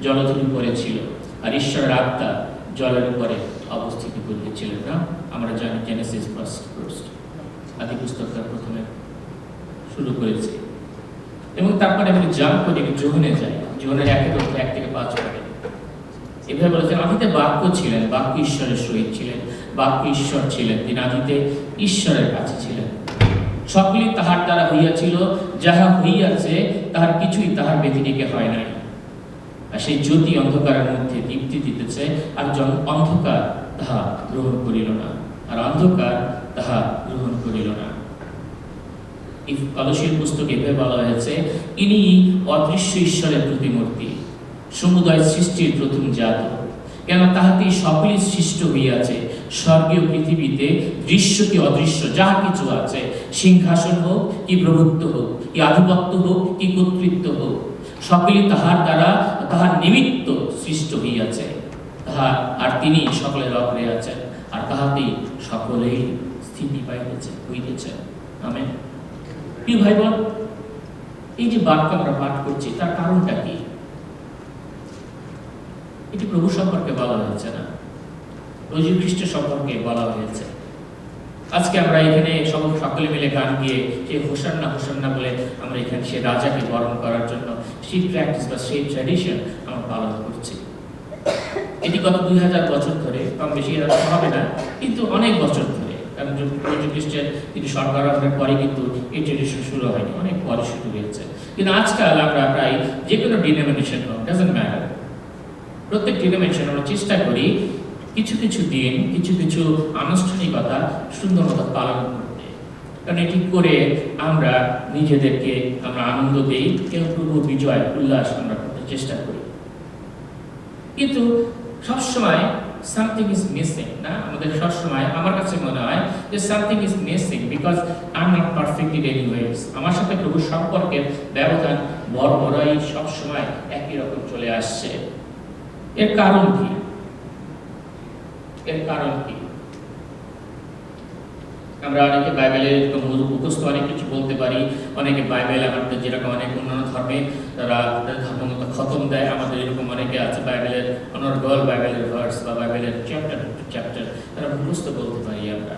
জলধূলির উপরে ছিল, আর ঈশ্বরের আত্মা জলের উপরে অবস্থিত করিতেছিলেন। না, আমরা জানি জেনেসিস ফার্স্ট আদি পুস্তকটা প্রথমে শুরু করেছে, এবং তারপরে আমি জাম্প করে যোহনে যাই, যোহনের 1 অধ্যায় 1 থেকে 5 পড়ে এভাবে বলেছেন, আদিতে বাক্য ছিলেন, বাক্য ঈশ্বরের সহিত ছিলেন, বাক্য ঈশ্বর ছিলেন, তিনি আদিতে ঈশ্বরের কাছে ছিলেন। সকলই তাহার দ্বারা হইয়াছিল, যাহা হইয়াছে তাহার কিছুই তাহার ব্যতিরেকে হয় নাই। আর সেই জ্যোতি অন্ধকারের মধ্যে দীপ্তি দিতেছে, আর অন্ধকার তাহা গ্রহণ করিল না, আর অন্ধকার তাহা গ্রহণ করিল না। কলসীয় পুস্তকে এভাবে বলা হয়েছে, ইনি অদৃশ্য ঈশ্বরের প্রতিমূর্তি, সমুদয় সৃষ্টির প্রথম জাত। কেন তাহাতেই সকলই সৃষ্ট হইয়াছে, স্বর্গীয় পৃথিবীতে দৃশ্য কি অদৃশ্য যাহা কিছু আছে, সিংহাসন হোক কি প্রভুত্ব হোক, কি আধিপত্য হোক কি কর্তৃত্ব হোক, সকলই তাহার দ্বারা তাহার নিমিত্ত সৃষ্ট হইয়াছে, তাহার আর তিনি সকলের অগ্রে আছেন, আর তাহাতেই সকলেই স্থিতি হইতেছে। আমেন। প্রিয় ভাই বোন, এই যে বাক্য আমরা পাঠ করছি, তার কারণটা কি? এটি প্রভু সম্পর্কে বলা হয়েছে না, প্রভু খ্রিস্ট সম্পর্কে বলা হয়েছে। আজকে আমরা এখানে সকলে মিলে গান গিয়ে যে হোসান্না হোসান্না বলে আমরা এখানে সে রাজাকে বরণ করার জন্য সেই প্র্যাকটিস বা সেই ট্র্যাডিশন আমরা পালন করছি। এটি গত 2000 বছর ধরে, কম বেশি হবে না, কিন্তু অনেক বছর ধরে, কারণ প্রভু খ্রিস্টের তিনি সরকার আসার পরে কিন্তু এই ট্র্যাডিশন শুরু হয়নি, অনেক পরে শুরু হয়েছে। কিন্তু আজকাল আমরা প্রায় যে কোনো ডিনোমিনেশন হোক, ডাজন্ট ম্যাটার, প্রত্যেক ডিনোমিনেশন আমরা চেষ্টা করি কিছু কিছু দিন, কিছু কিছু আনুষ্ঠানিকতা সুন্দর মতো পালন করতে, কারণ এটি করে আমরা নিজেদেরকে আমরা আনন্দ দিই এবং প্রভু বিজয় উল্লাস আমরা করতে চেষ্টা করি। কিন্তু সবসময় সামথিং ইজ মিসিং, না? আমাদের সবসময় আমার কাছে মনে হয় যে something is missing because I am not perfect in any ways. আমার সাথে প্রভুর সম্পর্কের ব্যবধান বড়ই সবসময় একই রকম চলে আসছে। এর কারণ কি? আমরা অনেকে বাইবেলের মুখস্থ অনেক কিছু বলতে পারি, অনেকে বাইবেল আমাদের যেরকম অনেক অন্যান্য ধর্মে তারা ধর্মমত খতম দেয়, আমাদের এরকম অনেকে আছে বাইবেলের অনর্গল, বাইবেলের ভার্স বা বাইবেলের চ্যাপ্টার তারা মুখস্থ বলতে পারি আমরা।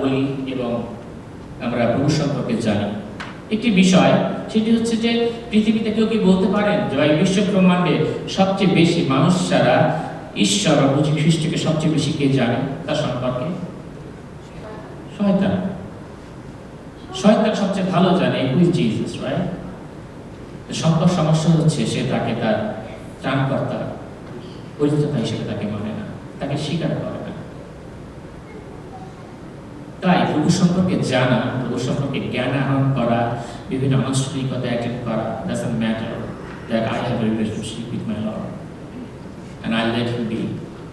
বলি এবং আমরা প্রভু সম্পর্কে জানি। একটি বিষয় সেটি হচ্ছে যে পৃথিবীতে কেউ কি বলতে পারেন যে এই বিশ্ব ব্রহ্মাণ্ডে সবচেয়ে বেশি মানুষ ছাড়া ঈশ্বর বা বুঝি খ্রিস্টকে সবচেয়ে বেশি কে জানে তার সম্পর্কে? শয়তান। শয়তান সবচেয়ে ভালো জানে হু ইজ জিসাস, রাইট? সমস্যা হচ্ছে সে তাকে তার ত্রাণকর্তা পরিচিতা হিসেবে তাকে মানে না, তাকে স্বীকার করে না। তাই প্রভু সম্পর্কে জানা, প্রভু সম্পর্কে জ্ঞান আহরণ করা, বিভিন্ন আনুষ্ঠানিকতা অ্যাটেন্ড করা, doesn't matter that I have a relationship with my Lord and I let him be.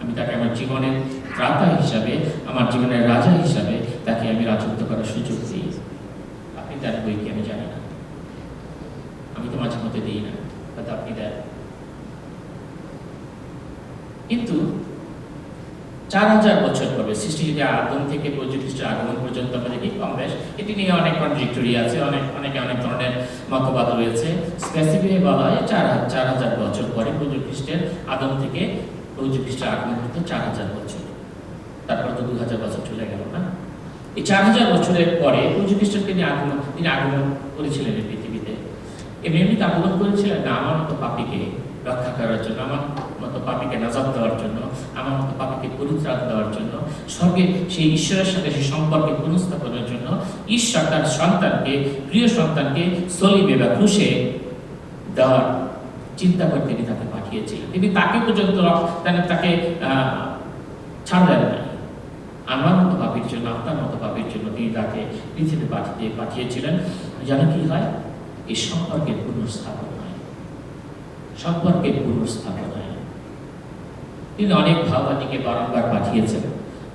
আমি তাকে আমার জীবনের ত্রাতা হিসাবে, আমার জীবনের রাজা হিসাবে তাকে আমি রাজত্ব করার সুযোগ দিই। আপনি তার বই কি আমি জানি না, আমি তো মাঝে মধ্যে দিই না, হয়তো আপনি দেন। কিন্তু 4000 বছর পরে সৃষ্টি যদি আদম থেকে প্রভু খ্রিস্টের আগমন পর্যন্ত আমরা দেখি কম বেশ, এটি নিয়ে অনেক কন্ট্রাডিক্টরি আছে, অনেকে অনেক ধরনের মতবাদ রয়েছে। স্পেসিফিক বলা হয় 4000 বছর পরে প্রভু খ্রিস্টের আদম থেকে প্রভু খ্রিস্টের আগমন পর্যন্ত 4000 বছর, তারপর তো 2000 বছর চলে গেল না। এই 4000 বছরের পরে প্রভু খ্রিস্টের তিনি আগমন করেছিলেন এই পৃথিবীতে। এমনি আগমন করেছিলেন না আমার মতো পাপীকে রক্ষা করার জন্য, আমার মতো পাপীকে নাজাত দেওয়ার জন্য, আমার মতো পাপীকে পরিত্রাণ দেওয়ার জন্য, স্বর্গে সেই ঈশ্বরের সাথে সেই সম্পর্কে পুনঃস্থাপনের জন্য ঈশ্বর তার সন্তানকে, প্রিয় সন্তানকে সলিবে বা ক্রুশে দেওয়ার চিন্তা করে তিনি তাকে পাঠিয়েছিলেন। তিনি তাকে পর্যন্ত তাকে ছাড়লেন না। আমার মতো পাপীর জন্য, আপনার মতো পাপীর জন্য তিনি তাকে পৃথিবীতে পাঠিয়েছিলেন যেন কি হয়, এই সম্পর্কের পুনঃস্থাপন হয়, সম্পর্কের পুনঃস্থাপন হয়। তিনি অনেক ভাববাদীকে বারংবার পাঠিয়েছেন,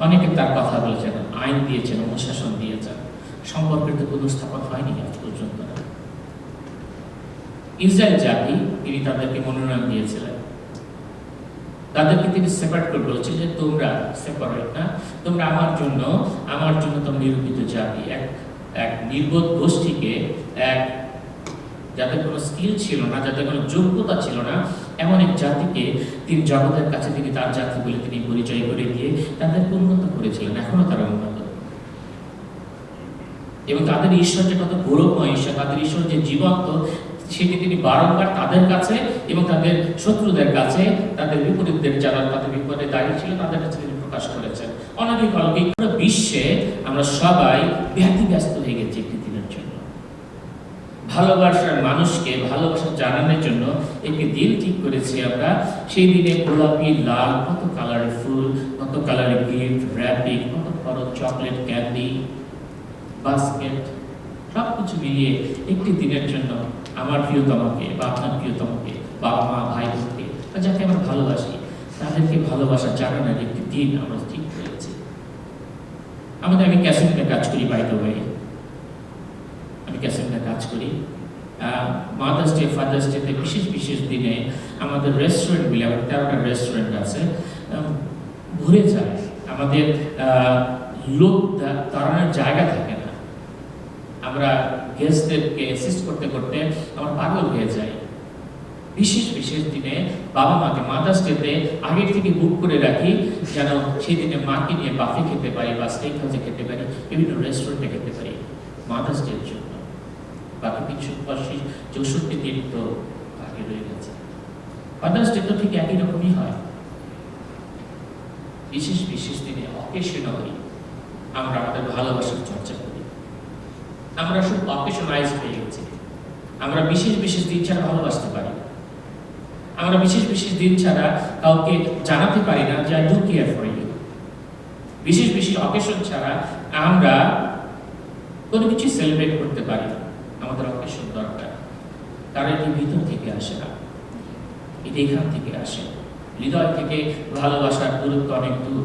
অনেকে তার কথা বলেছেন, আইন দিয়েছেন, অনুশাসন দিয়েছেন, সম্পর্কের তো পুনঃস্থাপন হয়নি আজ পর্যন্ত। ইসরায়েল জাতি তিনি তাদেরকে মনোনয়ন দিয়েছিলেন, তাদেরকে তিনি সেপারেট করে বলছেন যে তোমরা সেপারেট না, তোমরা আমার জন্য তোমরা নিরূপিত জাতি, এক নির্বোধ গোষ্ঠীকে, এক যাদের কোনো স্কিল ছিল না, যাদের কোনো যোগ্যতা ছিল না, এমন এক জাতিকে তিনি জগতের কাছে তিনি তার জাতি বলে তিনি পরিচয় করে দিয়ে তাদেরকে উন্নত করেছিলেন। এখনো তারা উন্নত, এবং তাদের ঈশ্বর যে কত গৌরবময় ঈশ্বর, তাদের ঈশ্বর যে জীবন্ত, সেটি তিনি বারংবার তাদের কাছে এবং তাদের শত্রুদের কাছে, তাদের বিপরীতদের যারা তাদের বিপদে দাঁড়িয়ে ছিল তাদের কাছে তিনি প্রকাশ করেছেন। অনেক অলৌকিক বিশ্বে আমরা সবাই ব্যতিব্যস্ত হয়ে গেছি একটি দিনের জন্য, ভালোবাসার মানুষকে ভালোবাসা জানানোর জন্য একটি দিন ঠিক করেছি আমরা। সেই দিনে গোলাপি, লাল, কত কালারের ফুল, কত কালারের গিফট, র্যাপিং, কত বড় চকলেট, ক্যান্ডি, বাস্কেট, সবকিছু মিলিয়ে একটি দিনের জন্য আমার প্রিয়তমকে বা আপনার প্রিয়তমকে, বাবা মা ভাই বোনকে বা যাকে আমরা ভালোবাসি তাদেরকে ভালোবাসা জানানোর একটি দিন আমরা ঠিক করেছি। আমি ক্যাসেন্টে কাজ করি, বাই দ্য ওয়ে আমি ক্যাসেন্টে কাজ করি। মাদার্স ডে, ফাদার্স ডেতে বিশেষ দিনে আমাদের রেস্টুরেন্টগুলি, আমাদের 13টা রেস্টুরেন্ট আছে, ভরে যায়। আমাদের লোক দাঁড়ানোর জায়গা থাকে না, আমরা গেস্টদেরকে অ্যাসিস্ট করতে করতে আমরা পাগল হয়ে যাই। বিশেষ দিনে বাবা মাকে মাদার্স ডেতে আগের থেকে বুক করে রাখি, যেন সেই দিনে মাকে নিয়ে বাফে খেতে পারি বা স্টেক হাউসে খেতে পারি, বিভিন্ন রেস্টুরেন্টে খেতে পারি মাদার্স ডের জন্য। বাকি 364 দিন তো আগে রয়ে গেছে। ফাদার্স ডে তো ঠিক একই রকমই হয়। বিশেষ দিনে অকেশনালি আমরা আমাদের ভালোবাসার চর্চা করি। আমরা শুধু অকেশনাইজ হয়ে গেছি, আমরা বিশেষ দিন ছাড়া ভালোবাসতে পারি, আমরা বিশেষ দিন ছাড়া কাউকে জানাতে পারি না যে I do care for you. বিশেষ অকেশন ছাড়া আমরা কোনো কিছু সেলিব্রেট করতে পারি না। আমাদের অকেশন দরকার, কারণ এটি ভিতর থেকে আসে না, এটি এখান থেকে আসে, হৃদয় থেকে। ভালোবাসার দূরত্ব অনেক দূর।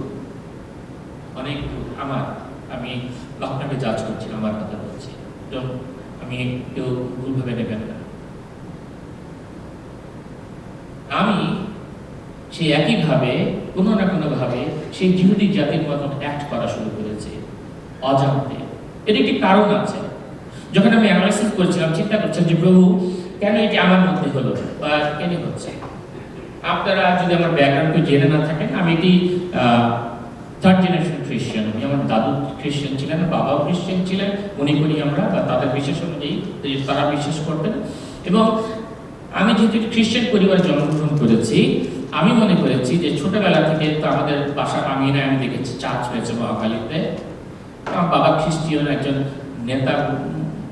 আমি আপনাকে জাজ করছি, আমার কথা বলছি, আমি কেউ ভুলভাবে নেবেন না। আমি সেই একইভাবে কোনো না কোনোভাবে সেই জিহুদি জাতির মতন অ্যাক্ট করা শুরু করেছে অজান্তে। এর একটি কারণ আছে। যখন আমি অ্যানালাইসিস করছিলাম, চিন্তা করছিলাম যে প্রভু কেন এটি আমার মধ্যে হলো বা কেন হচ্ছে। আপনারা যদি আমার ব্যাকগ্রাউন্ডকে জেনে না থাকেন, আমি এটি থার্ড জেনারেশন খ্রিস্টান। উনি আমার দাদু খ্রিস্টান ছিলেন, বাবাও খ্রিস্টান ছিলেন, মনে করি আমরা, বা তাদের বিশ্বাস অনুযায়ী তারা বিশ্বাস করতেন। এবং আমি যেহেতু খ্রিস্টান পরিবারে জন্মগ্রহণ করেছি, আমি মনে করেছি যে ছোটবেলা থেকে তো আমাদের বাসা আমিনায় আমি দেখেছি চার্চ হয়েছে মহাখালীতে। আমার বাবা খ্রিস্টীয় একজন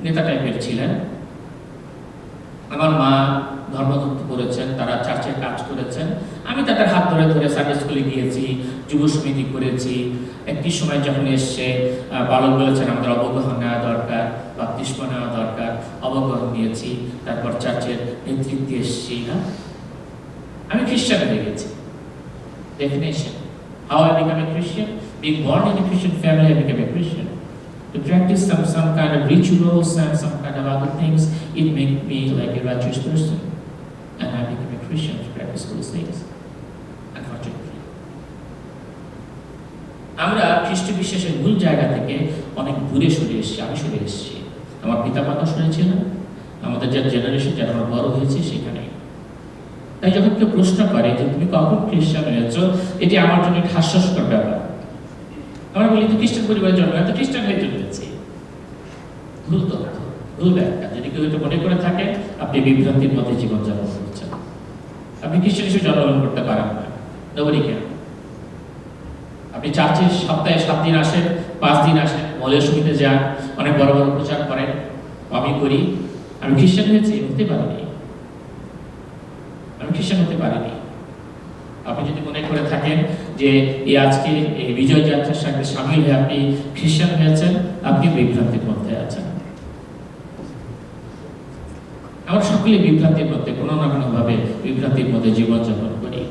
নেতা টাইপের ছিলেন। আমার মা ধর্মতত্ত্ব করেছেন, তারা চার্চে কাজ করেছেন। আমি তাদের হাত ধরে ধরে সানডে স্কুলে গিয়েছি, যুব সমিতি করেছি। একটি সময় যখন এসছে বালক বলেছেন আমাদের অবগাহন নেওয়া দরকার, বাপ্তিস্ম নেওয়া দরকার, অবগাহন নিয়েছি। তারপর চার্চের নেতৃত্বে এসছি। না, আমি খ্রিস্টান হয়ে গেছি। Definition: how I become a Christian? Being born in a Christian family, I became a Christian. To practice some kind of rituals and some kind of other things, it made me like a righteous person, and I became a Christian to practice those things. Unfortunately, আমরা খ্রিস্ট বিশ্বাসের মূল জায়গা থেকে অনেক দূরে সরে এসেছি। আমি সরে এসেছি, আমার পিতামাতা সরেছিলেন, আমাদের যে জেনারেশন যারা আমরা বড় হয়েছি সেখানে। তাই যখন কেউ প্রশ্ন করে যে তুমি কখন খ্রিস্টান হয়েছো, এটি আমার জন্য একটা হাস্যস্কর ব্যাপার। আমরা বলি তো খ্রিস্টান পরিবারের জন্ম, তো খ্রিস্টান হয়ে চলেছি। ভুল তথ্য, ভুল ব্যাখ্যা। যদি কেউ এটা মনে করে থাকেন, আপনি বিভ্রান্তির মধ্যে জীবনযাপন করছেন। আপনি খ্রিস্টান হিসেবে জন্মগ্রহণ করতে পারেন না, নবরী কেন। আপনি চার্চে সপ্তাহে 7 দিন আসেন, 5 দিন আসেন, মলের সমিতিতে যান, অনেক বড় বড় প্রচার করেন, আমি করি। আমি খ্রিস্টান হয়েছি, হতে পারিনি। আমি খ্রিস্টান হতে পারিনি। আপনি যদি মনে করে থাকেন যে এই আজকে এই বিজয় যাত্রার সাথে সামিল হয়ে আপনি খ্রিস্টান হয়েছেন, আপনি বিভ্রান্তির মধ্যে আছেন। আমরা সকলে বিভ্রান্তির মধ্যে, কোনো না কোনো ভাবে বিভ্রান্তির মধ্যে জীবনযাপন করি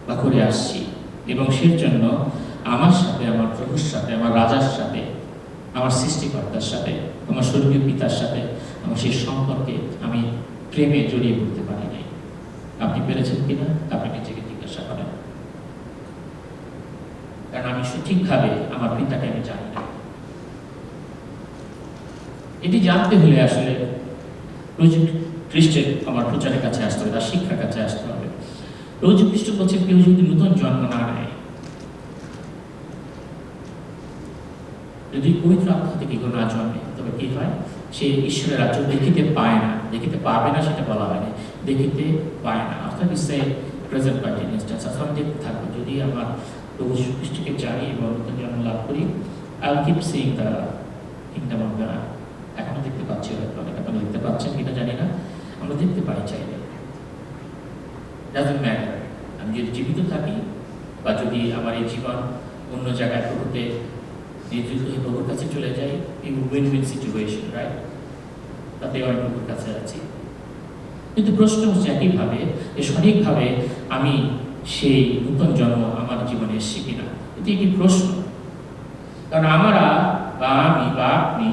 বা করে আসছি। এবং সেই জন্য আমার সাথে, আমার প্রভুর সাথে, আমার রাজার সাথে, আমার সৃষ্টিকর্তার সাথে, আমার স্বর্গীয় পিতার সাথে আমার সেই সম্পর্কে আমি প্রেমে জড়িয়ে পড়তে পারি নাই। আপনি পেরেছেন কিনা আপনি নিজেকে জিজ্ঞাসা করেন। কারণ আমি সঠিকভাবে আমার পিতাকে আমি জানি না। এটি জানতে হলে আসলে খ্রিস্টের আমার প্রচারের কাছে আসতে হবে, তার শিক্ষার কাছে আসতে হবে। প্রভু খ্রিস্ট বলছেন কেউ যদি নতুন জন্ম না নেয়, যদি পবিত্র আত্মা থেকে কেউ না জন্মে, তবে কি হয়? সে ঈশ্বরের রাজ্য দেখিতে পায় না। দেখিতে পাবে না সেটা বলা হয়নি, দেখিতে পায় না। অর্থাৎ প্রেজেন্ট কন্টিনিউয়াস টেন্স। আমি দেখতে থাকবো, যদি আমার প্রভু যীশু খ্রিস্টকে জানি এবং নতুন জন্ম লাভ করি, I will keep seeing the kingdom of god. এখনো দেখতে পাচ্ছি, হয়তো অনেক আপনারা দেখতে পাচ্ছেন কিনা জানি না, আমরা দেখতে পাই চাইলে। ডাজন্ট ম্যাটার আমি যদি জীবিত থাকি বা যদি আমার এই জীবন অন্য জায়গায় প্রভুতে নিয়োজিত হয়ে প্রভুর কাছে চলে যাই, এই উইন উইন সিচুয়েশন, রাইট? তাতে আমি প্রভুর কাছে আছি। কিন্তু প্রশ্ন হচ্ছে একইভাবে যে সঠিকভাবে আমি সেই নূতন জন্ম আমার জীবনে এসেছি কিনা, এটি একটি প্রশ্ন। কারণ আমরা বা আমি বা আপনি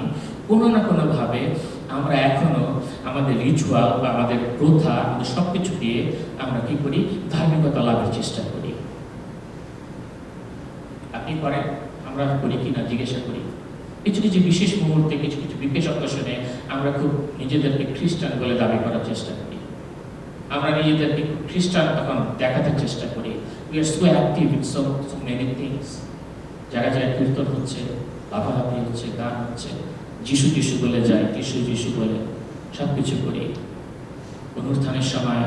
কোনো না কোনোভাবে আমরা এখনো আমাদের রিচুয়াল বা আমাদের প্রথা, আমাদের সব কিছু দিয়ে আমরা কি করি? ধার্মিকতা লাভের চেষ্টা করি। আপনি করেন, আমরা করি কিনা জিজ্ঞাসা করি। কিছু কিছু বিশেষ মুহূর্তে, কিছু কিছু বিশেষ অকেশনে আমরা খুব নিজেদেরকে খ্রিস্টান বলে দাবি করার চেষ্টা করি। আমরা নিজেদেরকে খ্রিস্টান তখন দেখাতে চেষ্টা করি। We are so active in so many things. জায়গায় জায়গায় কীর্তন হচ্ছে, লাফালাফি হচ্ছে, গান হচ্ছে, যিশু যিশু বলে যায়, যিশু যিশু বলে সব কিছু করি। অনুষ্ঠানের সময়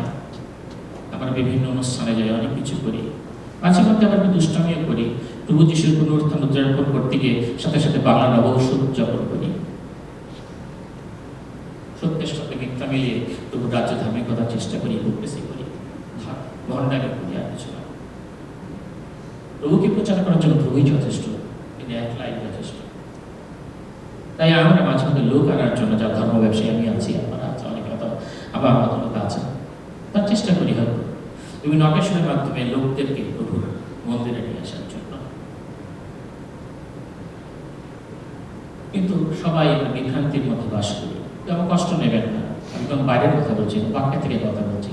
আমরা বিভিন্ন অনুষ্ঠানে যাই, অনেক কিছু করি। মাঝে মধ্যে আবার একটু দুষ্টামিও করি। প্রভু যিশুর কোনো অনুষ্ঠান উদযাপন করতে গিয়ে সাথে সাথে বাংলা নববর্ষ উদযাপন করি। সত্যের সাথে মিথ্যা মিলিয়ে প্রভু রাজ্য ধার্মিকতার চেষ্টা করি, হিপোক্রেসি করি, ভণ্ডামি করি, আর কিছু না। প্রভুকে প্রচার করার জন্য প্রভুই যথেষ্ট, তিনি একলাই যথেষ্ট। তাই আমরা মাঝে মধ্যে লোক আনার জন্য, যা ধর্ম ব্যবসায়ী আমি আছি, আপনারা আছে, অনেকে হয়তো আবার মতো লোক আছে, তার চেষ্টা করি হয়তো বিভিন্ন অকেশনের মাধ্যমে লোকদেরকে প্রভুর মন্দিরে নিয়ে আসার জন্য। কিন্তু সবাই বিভ্রান্তির মধ্যে বাস করি। কেউ কষ্ট নেবেন না, আমি কোনো বাইরের কথা বলছি, বাক্যা থেকে কথা বলছি।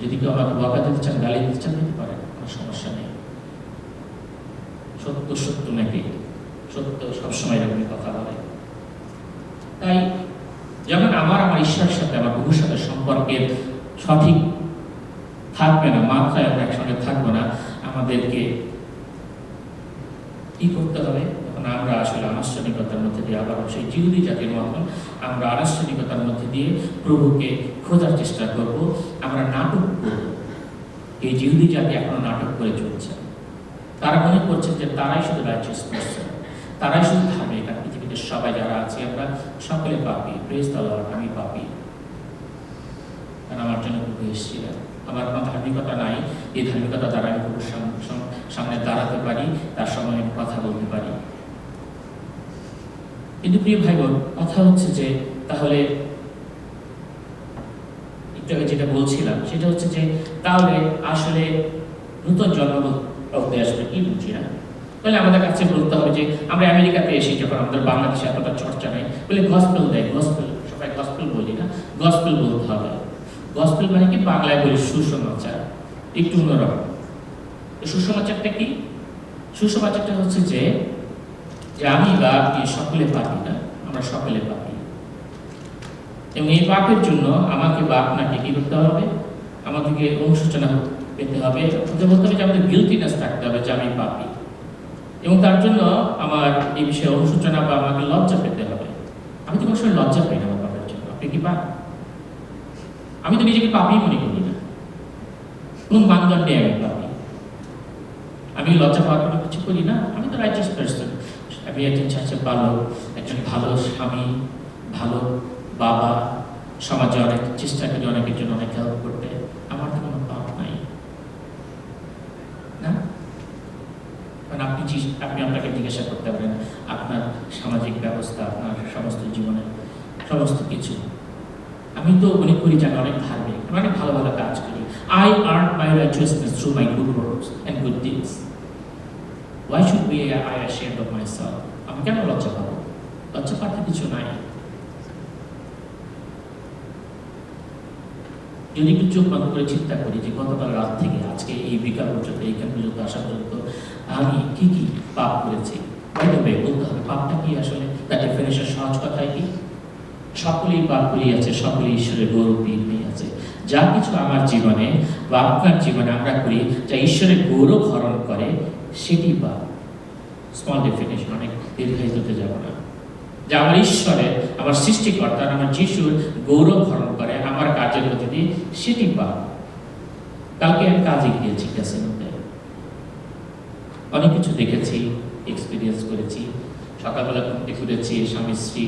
যদি কেউ আমাকে বকা দিতে চান, গালি দিতে চান, দিতে পারেন, কোনো সমস্যা নেই। সত্য সত্য নাকি, সত্য সবসময় এরকমই কথা বলে। তাই যখন আমার ঈশ্বরের সাথে, আমার প্রভুর সাথে সম্পর্কের সঠিক থাকবে না, মাত্রায় আমরা একসঙ্গে থাকবো না, আমাদেরকে কি করতে হবে? তখন আমরা আসলে আনুষ্ঠানিকতার মধ্যে দিয়ে আবার সেই জিহুদি জাতির মতন আমরা আনুষ্ঠানিকতার মধ্যে দিয়ে প্রভুকে খোঁজার চেষ্টা করব। আমরা নাটক করব। এই জিহুদি জাতি এখনো নাটক করে চলছে। তারা মনে করছে যে তারাই শুধু রাইচিয়াস পারসন, তারাই শুধু ধার্মিক, আর পৃথিবীতে সবাই যারা আছে আমরা সকলে পাপী। প্রেজ দ্য লর্ড, আমি পাপী, কারণ আমার জন্য প্রভু এসেছিলেন। আমার কোনো ধার্মিকতা নাই, এই ধার্মিকতা দ্বারা আমি প্রভুর সামনে দাঁড়াতে পারি, তার সঙ্গে আমি কথা বলতে পারি। কিন্তু প্রিয় ভাই বোন, কথা হচ্ছে যে তাহলে একটু আগে যেটা বলছিলাম সেটা হচ্ছে যে তাহলে আসলে নতুন জন্ম বলতে আসলে কি বুঝি না? তাহলে আমাদের কাছে বলতে হবে যে আমরা আমেরিকাতে এসে যখন আমাদের বাংলাদেশে এতটা চর্চা নেই, বলে গসপেল দেয়, গসপেল, সবাই গসপেল বলি না, গসপেল বলতে হবে। গসপেল মানে কি? বাংলায় বলি সুসমাচার, একটু অন্যরকম। সুসমাচারটা কি? সুসমাচারটা হচ্ছে যে আমি বা আপনি সকলে পাপি না, আমরা সকলে পাপি, এবং এই পাপের জন্য আমাকে বা আপনাকে কি করতে হবে? আমাদেরকে অনুশোচনা পেতে হবে, বলতে হবে যে আমাদের গিলটিনেস থাকতে হবে যে আমি পাপি, এবং তার জন্য আমার এই বিষয়ে অনুশোচনা বা আমাকে লজ্জা পেতে হবে। আমি তো কোনো সময় লজ্জা পাই না আমার পাপের জন্য। আপনি কি পান? আমি তো নিজেকে পাপি মনে করি না। কোন মানদণ্ডে আমি পাপি? আমি লজ্জা পাওয়ার কোনো কিছু করি না। আমি তো রাইচিয়াস পারসন। আমি একজন চার্চের বালক, একজন ভালো স্বামী, ভালো বাবা, সমাজে অনেক চেষ্টা করি অনেকের জন্য অনেক হেল্প করতে। আমার তো কোনো পাপ নাই না। কারণ আপনি আপনাকে জিজ্ঞাসা করতে পারেন আপনার সামাজিক ব্যবস্থা, আপনার সমস্ত জীবনের সমস্ত কিছু। আমি তো মনে করি যে আমি অনেক ধার্মিক, আমি অনেক ভালো ভালো কাজ করি। I earn my righteousness through my good works and good deeds. Why should I ashamed of myself? আমি কেন লজ্জা পাবো? লজ্জা পাতে কিছু নাই। যদি একটু চোখ বন্ধ করে চিন্তা করি যে গতকাল রাত থেকে আজকে এই বিকাল পর্যন্ত, এইখান পর্যন্ত আসা পর্যন্ত আমি কি কি পাপ করেছি, বলতে হবে পাপটা কি আসলে। তার ডেফিনেশন সহজ কথায় কি? সকলেই পাপ করিয়াছে, সকলেই ঈশ্বরের গৌরবহীন হইয়াছে। যা কিছু আমার জীবনে বা আপনার জীবনে আমরা করি যা ঈশ্বরের গৌরব হরণ করে, সেটি পাপ। স্মল ডেফিনেশন, অনেক দীর্ঘায়িত হতে যাব না। যা আমার ঈশ্বরের, আমার সৃষ্টিকর্তার, আমার যিশুর গৌরব হরণ করে আমার কাজের মধ্যে দিয়ে, সেটি পাপ। কালকে আমি কাজে গিয়েছি, ক্যাসের মধ্যে অনেক কিছু দেখেছি, এক্সপিরিয়েন্স করেছি। সকালবেলা ঘুমতে ঘুরেছি, স্বামী স্ত্রী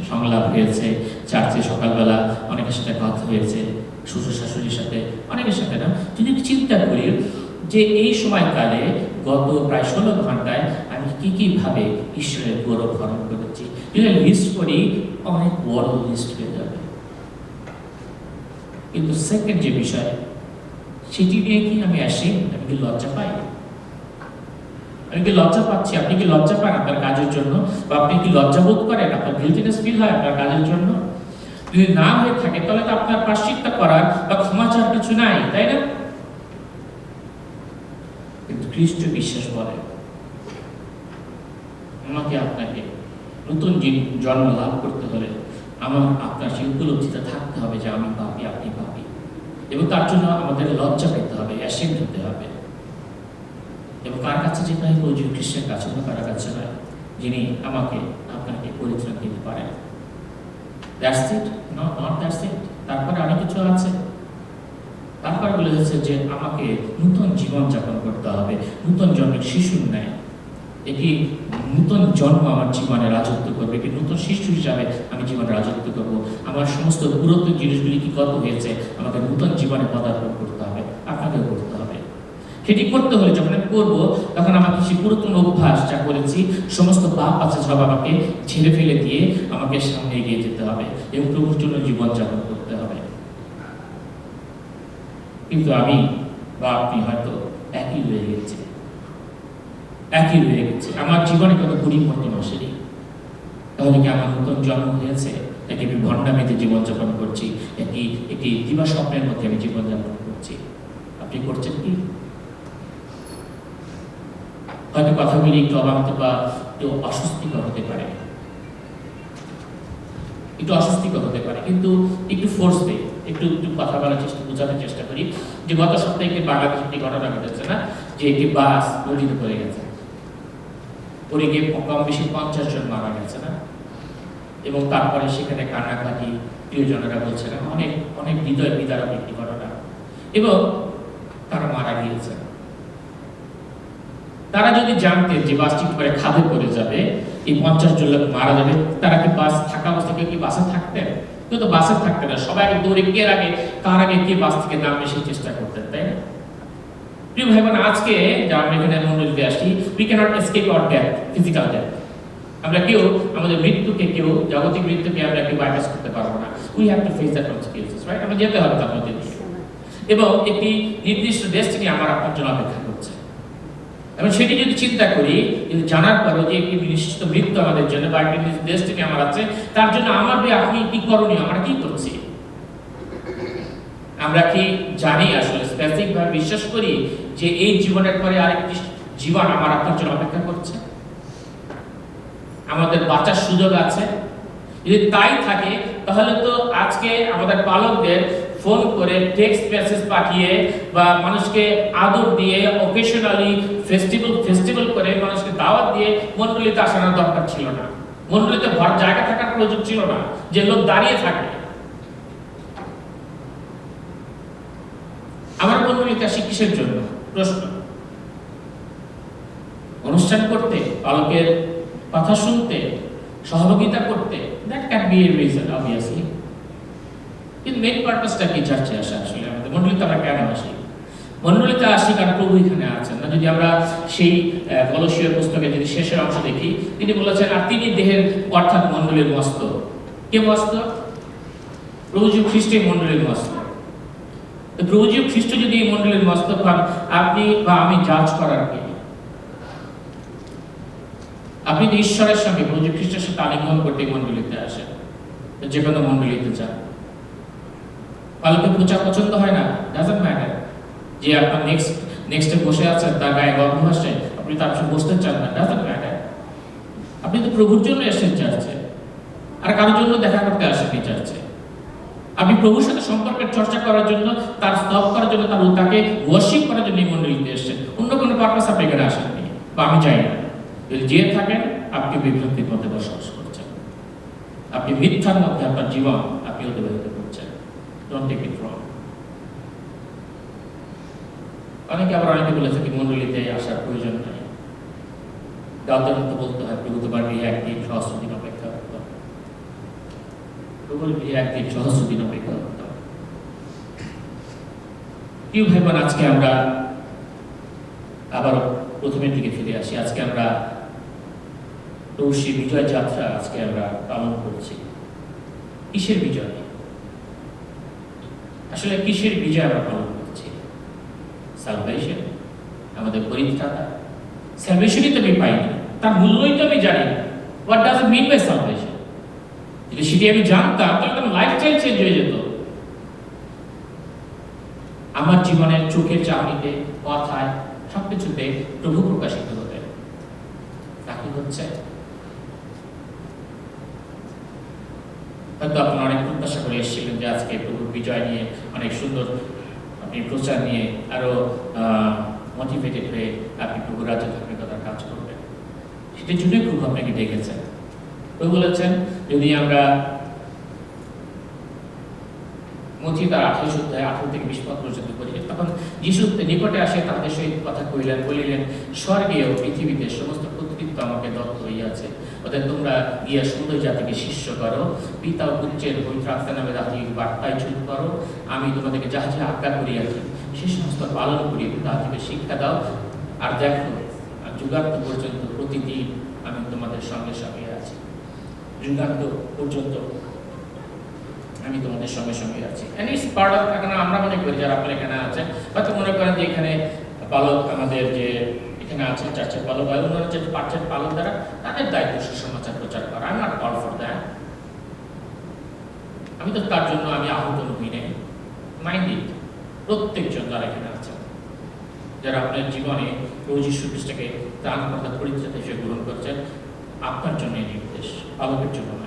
সংলাপ হয়েছে, চার্চে সকালবেলা অনেকের সাথে কথা হয়েছে, শ্বশুর শাশুড়ির সাথে, অনেকের সাথে না। যদি চিন্তা করি যে এই সময়কালে গত প্রায় 16 ঘন্টায় আমি কি ভাবে ঈশ্বরের গৌরব হরণ করেছি, যদি লিস্ট করি অনেক বড় লিস্ট হয়ে যাবে। কিন্তু সেকেন্ড যে বিষয়, সেটি নিয়ে কি আমি আসি? আমি কি লজ্জা পাই? আমি কি লজ্জা পাচ্ছি? আপনি কি লজ্জা পান আপনার কাজের জন্য? বা আপনি কি লজ্জা বোধ করেন? আপনার গিলটিনেস ফিল হয় আপনার কাজের জন্য? যদি না হয়ে থাকে তাহলে তো আপনার প্রায়শ্চিত্ত করার বা ক্ষমা চাওয়ার কিছু নাই, তাই না? কিন্তু খ্রিস্ট বিশ্বাস বলে আমাকে আপনাকে নতুন জন্ম লাভ করতে হলে আপনার সেই উপলব্ধিতে থাকতে হবে যে আমি পাপী, আপনি পাপী, এবং তার জন্য আমাদের লজ্জা পেতে হবে, অ্যাশেমড হতে হবে। এবং কার কাছে যেতে হয়? ওই খ্রিস্টের কাছে, না কার কাছে নয়, যিনি আমাকে আপনাকে পরিত্রাণ দিতে পারেন। That's it? Not that's it. তারপরে অনেক কিছু আছে। তারপর বলে যাচ্ছে যে আমাকে নতুন জীবন যাপন করতে হবে, নতুন জন্মের শিশুর ন্যায়। একটি নতুন জন্ম আমার জীবনে রাজত্ব করবে, একটি নতুন শিশু হিসাবে আমি জীবনে রাজত্ব করব। আমার সমস্ত পুরাতন জিনিসগুলি কি গত হয়েছে, আমাকে নতুন জীবনে পদার্পণ করতে হবে, আপনাকেও করতে হবে। সেটি করতে হলে যখন আমি করবো, তখন আমাকে সেই পুরাতন অভ্যাস যা করেছি, সমস্ত পাপ আছে সব আমাকে ছেড়ে ফেলে দিয়ে আমাকে সামনে এগিয়ে যেতে হবে এবং প্রভুর জন্য জীবনযাপন করতে হবে। কিন্তু আমি বা আপনি হয়তো একই রয়ে গেছে, আমার জীবনে কোনো পরিবর্তন আসেনি। তাহলে কি আমার নতুন জন্ম হয়েছে, নাকি আমি ভণ্ডামিতে জীবনযাপন করছি, একটি দিবা স্বপ্নের মধ্যে আমি জীবনযাপন করছি? আপনি করছেন কি? হয়তো কথাগুলি একটু অবান্ত বা একটু অস্বস্তিকর হতে পারে, কিন্তু একটু ফোর্স দেয়। একটু একটু কথা বলার চেষ্টা বোঝানোর চেষ্টা করি যে গত সপ্তাহে একটি বাংলাদেশে একটি ঘটনা ঘটেছে না, যে একটি বাস নদীতে পড়ে গেছে, পড়ে গিয়ে কম বেশি 50 জন মারা গেছে না, এবং তারপরে সেখানে কান্নাকাটি, প্রিয়জনেরা বলছেন অনেক অনেক হৃদয় বিদারক একটি ঘটনা, এবং তারা মারা গিয়েছে। তারা যদি জানতেন যে বাসটি পরে খাদে পড়ে যাবে, এই 50 জন লোক মারা যাবে, তারা কি বাস থাকা অবস্থায় কেউ কি বাসে থাকতেন? কেউ তো বাসে থাকতেন না, সবাই দৌড়ে কে আগে কার আগে কে বাস থেকে নামবে সেই চেষ্টা করতেন, তাই না? প্রিয় ভাই বোন, আজকে যা আমরা এখানে মন্ডলীতে আসি, we cannot escape our death, physical death. আমরা কেউ আমাদের মৃত্যুকে, কেউ জাগতিক মৃত্যুকে আমরা কেউ বাইপাস করতে পারবো না। We have to face the consequences, right? আমরা যেতে হবে তার মধ্যে দিয়ে, এবং একটি নির্দিষ্ট ডেস্টিনি আমার আপনার জন্য অপেক্ষা করছে। এবং সেটি যদি চিন্তা করি, যদি জানার পরও যে একটি নিশ্চিত মৃত্যু আমাদের জন্য বা একটি ডেস্টিনি আমার আছে, তার জন্য আমাদের আপনি কি করণীয়, আমরা কি করছি? আমরা কি জানি আসলে স্পেসিফিক ভাবে বিশ্বাস করি যে এই জীবনের পরে আরেকটি জীবন আমার আপনার জন্য অপেক্ষা করছে, আমাদের বাঁচার সুযোগ আছে? যদি তাই থাকে তাহলে তো আজকে আমাদের পালকদের ফোন করে টেক্সট মেসেজ পাঠিয়ে বা মানুষকে আদর দিয়ে অকেশনালি ফেস্টিভ্যাল করে মানুষকে দাওয়াত দিয়ে মন্ডলীতে আসানোর দরকার ছিল না। মন্ডলীতে ভর জায়গা থাকার প্রয়োজন ছিল না যে লোক দাঁড়িয়ে থাকে। আমার মন্ডলীতে আসি কিসের জন্য? প্রশ্ন। অনুষ্ঠান করতে, পালকের কথা শুনতে, সহযোগিতা করতে, that can B a reason obviously. কিন্তু মেইন পারপাসটা কি চার্চে আসা? আসলে আমাদের মন্ডলীতে আমরা কেন আসি? মন্ডলীতে আসি কারণ প্রভু এখানে আছেন না। যদি আমরা সেই কলসীয় পুস্তকে যদি শেষের অংশ দেখি, তিনি বলেছেন আর তিনি দেহের অর্থাৎ মন্ডলীর মস্তক। কে মস্তক? প্রভু যীশু খ্রিস্টই মন্ডলীর মস্তক। প্রভু যীশু খ্রিস্ট যদি এই মন্ডলীর মস্তক হন, আপনি বা আমি জাজ করার কে? আপনি তো ঈশ্বরের সঙ্গে প্রভু যীশু খ্রিস্টের সাথে আলিঙ্গন করতে মন্ডলীতে আসেন, যে কোনো মন্ডলীতে যান। পালকে পূজা পছন্দ হয় না, ডাজন্ট ম্যাটার। যে আপনার নেক্সটে বসে আছেন, তার গায়ে গন্ধ আসে, আপনি তার সাথে বসতে চান না, ডাজন্ট ম্যাটার। আপনি তো প্রভুর জন্য এসেছেন চার্চে, আর কারোর জন্য দেখা করতে আসেননি চার্চে। আপনি প্রভুর সাথে সম্পর্কের চর্চা করার জন্য, তার স্তব করার জন্য, তাকে ওয়ার্শিপ করার জন্য এই মন্ডলীতে এসেছেন। অন্য কোনো পারপাস আপনি এখানে আসেননি, বা আমি চাই না। যদি যে থাকেন, আপনি বিভ্রান্তির মধ্যে বসবাস করছেন, আপনি মিথ্যার মধ্যে আপনার জীবন আপনি অতিবাহিত করছেন। ডোন্ট টেক ইট রং। অনেকে বলেছে কি মন্ডলীতে আসার প্রয়োজন নাই, দাউদের মতো বলতে হয় প্রভু তোমার বিয়ে একদিন সহস্র দিন অপেক্ষা করতাম, প্রভুর বিয়ে একদিন সহস্র দিন অপেক্ষা করতাম। কি ভাইবান, আজকে আমরা আবার প্রথমের দিকে ফিরে আসি। আজকে আমরা সেই বিজয় যাত্রা আজকে আমরা পালন করছি। কিসের বিজয়? আসলে কিসের বিজয় আমরা পালন করছি? সালভেশন, আমাদের পরিত্রাতা। সালভেশনই তো আমি পাই না, তার মূল্যই তো আমি জানি না। What does it mean by salvation? যদি সেটি আমি জানতাম তাহলে তো লাইফস্টাইল চেঞ্জ হয়ে যেত। আমার জীবনের চোখের চাহনিতে, কথায়, সবকিছুতে প্রভু প্রকাশিত হতেন। তা কি হচ্ছে? হয়তো আপনারা অনেক প্রত্যাশা করে এসেছিলেন যে আজকে প্রভুর বিজয় নিয়ে অনেক সুন্দর আপনি প্রচার নিয়ে আরো মোটিভেটেড হয়ে আপনি প্রভুর রাজ্য ধার্মিকতার কাজ করবেন। সেটার জন্যই প্রভু আপনাকে ডেকেছেন। প্রভু বলেছেন যদি আমরা মথি তার 28 অধ্যায় 18 থেকে 20 পদ পর্যন্ত পড়ি, তখন যিশু নিকটে আসে তাদের সহিত কথা বলিলেন স্বর্গে ও পৃথিবীতে সমস্ত কর্তৃত্ব আমাকে দত্ত হইয়াছে, অতএব তোমরা গিয়া সুন্দর জাতিকে শিষ্য করো, পিতা ও পুত্রের পবিত্র আত্মা নামে জাতির বার্তায় ছুট করো। আমি তোমাদেরকে যাহা যাহা আজ্ঞা করিয়াছি সে সমস্ত পালন করি, তাদেরকে শিক্ষা দাও। আর দেখো যুগান্ত পর্যন্ত প্রতিদিন আমি তোমাদের সঙ্গে সঙ্গে আছি। যুগান্ত পর্যন্ত আমি তোমাদের সঙ্গে সঙ্গে আছি। এখন আমরা মনে করি যারা আপনার এখানে আছেন, হয়তো মনে করেন যে এখানে পালক আমাদের যে এখানে আছে চার্চের পালক হয়, অন্যান্য যে পার্চের পালক দ্বারা তাদের দায়িত্ব সুসমাচার প্রচার করা। আমি নট কল ফর দ্যাট। আমি তো তার জন্য আমি আহত হই নাই। মাইন্ড ইট, প্রত্যেকজন যারা এখানে আছেন, যারা আপনার জীবনে প্রভু যীশু খ্রিস্টকে ত্রাণকর্তা পরিত্রাতা হিসেবে গ্রহণ করছেন, আপনার জন্য এই নির্দেশ, পালকের জন্য নয়।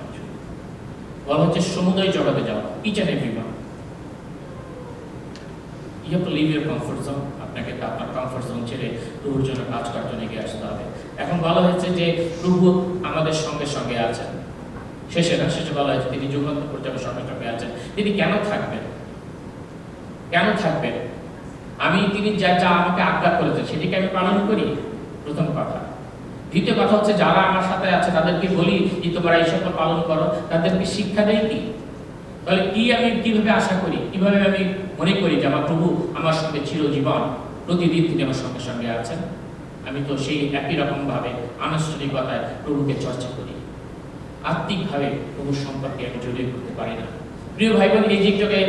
বলা হচ্ছে সমুদয় জগতে যাওয়া, each and everyone. You have to leave your comfort zone. আপনাকে তো আপনার কমফোর্ট জোন ছেড়ে প্রভুর জন্য কাজ করার জন্য এগিয়ে আসতে হবে। এখন বলা হয়েছে যে প্রভু আমাদের সঙ্গে সঙ্গে আছেন। শেষে বলা হয়েছে তিনি যুগান্ত পর্যন্ত সঙ্গে সঙ্গে আছেন। তিনি কেন থাকবেন? কেন থাকবেন? তিনি যা যা আমাকে আজ্ঞা করেছেন সেটিকে আমি পালন করি, প্রথম কথা। দ্বিতীয় কথা হচ্ছে যারা আমার সাথে আছে তাদেরকে বলি যে তোমরা এই সকল পালন করো, তাদেরকে শিক্ষা দেয় কি? তাহলে আমি কিভাবে আশা করি, কিভাবে আমি মনে করি যে আমার প্রভু আমার সঙ্গে চিরজীবন প্রতিদিন তিনি আমার সঙ্গে সঙ্গে আছেন? আমি তো সেই একই রকম ভাবে আনুষ্ঠানিকতায় প্রভুকে চর্চা করি, আত্মিকভাবে প্রভুর সম্পর্কে আমি জড়িয়ে করতে পারি না। প্রিয় ভাই বোন, এই দিকটাকে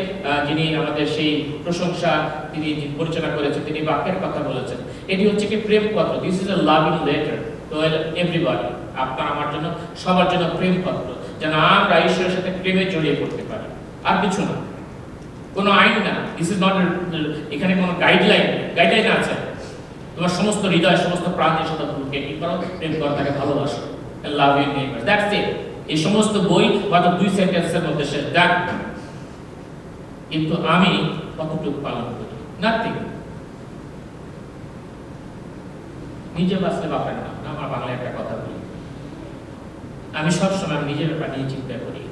যিনি আমাদের সেই প্রশংসা তিনি পরিচালনা করেছেন, তিনি বাক্যের কথা বলেছেন, এটি হচ্ছে কি প্রেম পত্র। This is a loving letter to everybody. আপনার আমার জন্য, সবার জন্য প্রেম পত্র, যেন আমরা ঈশ্বরের সাথে প্রেমে জড়িয়ে পড়তে পারি, আর কিছু না, কোনো আইন না। দিস ইজ নট, এখানে কোনো গাইডলাইন আছে। তোমার সমস্ত হৃদয়, সমস্ত প্রাণ দিয়ে সাথে প্রভুকে কি করো, প্রেম করো, তাকে ভালোবাসো, love your neighbour, that's it. এই সমস্ত বই মাত্র 2 সেন্টেন্সের মধ্যে শেষ, দ্যাট। কিন্তু আমি কতটুকু পালন করি? নাথিং। নিজে বাঁচলে বাপের নাম, আমার বাংলায় একটা কথা বলি, আমি সবসময় নিজের ব্যাপার নিয়ে চিন্তা করি।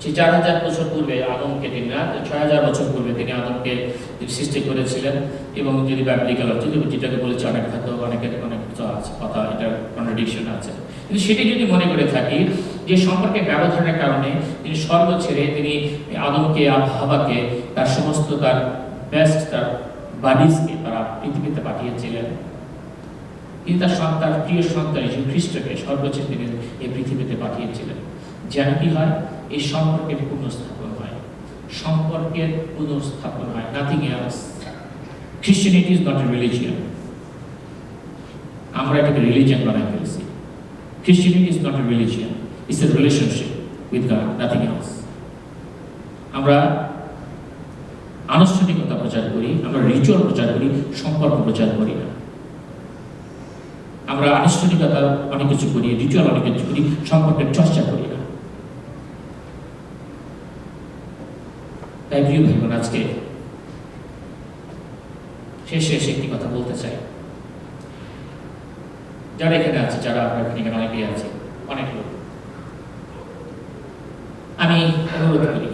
যে 4000 বছর পূর্বে আদমকে তিনি, 6000 বছর পূর্বে তিনি আদমকে সৃষ্টি করেছিলেন, এবং যদি ব্যাপলিক্যাল অর্থ যেটাকে বলেছে অনেক হয়তো অনেকের অনেক কিছু আছে, কথা এটার কন্ট্রাডিকশন আছে, কিন্তু সেটি যদি মনে করে থাকি যে সম্পর্কে ব্যবধানের কারণে তিনি স্বর্গ ছেড়ে তিনি আদমকে আর হাওয়াকে তার সমস্ত তার বেস্ট তার বাডিজকে তারা পৃথিবীতে পাঠিয়েছিলেন। তিনি তার সন্তান, প্রিয় সন্তান যিশু খ্রিস্টকে স্বর্গ ছেড়ে তিনি এই পৃথিবীতে পাঠিয়েছিলেন। যেন কি হয়, এই সম্পর্কের পুনঃস্থাপন হয়, সম্পর্কের পুনঃস্থাপন হয়, nothing else. Christianity is not a religion. আমরা এটাকে রিলিজিয়ন বানাই ফেলেছি। Christianity is not a religion. It's a relationship with God, nothing else. আমরা আনুষ্ঠানিকতা প্রচার করি, আমরা রিচুয়াল প্রচার করি, সম্পর্ক প্রচার করি না। আমরা আনুষ্ঠানিকতা অনেক কিছু করি, রিচুয়াল অনেক কিছু করি, সম্পর্কের চর্চা করি না। তাই প্রিয় ভাই বোন, আজকে শেষে একটি কথা বলতে চাই। যারা এখানে আছে, যারা আমরা এখানে অনেকেই আছে, অনেক লোক, আমি অনুরোধ করি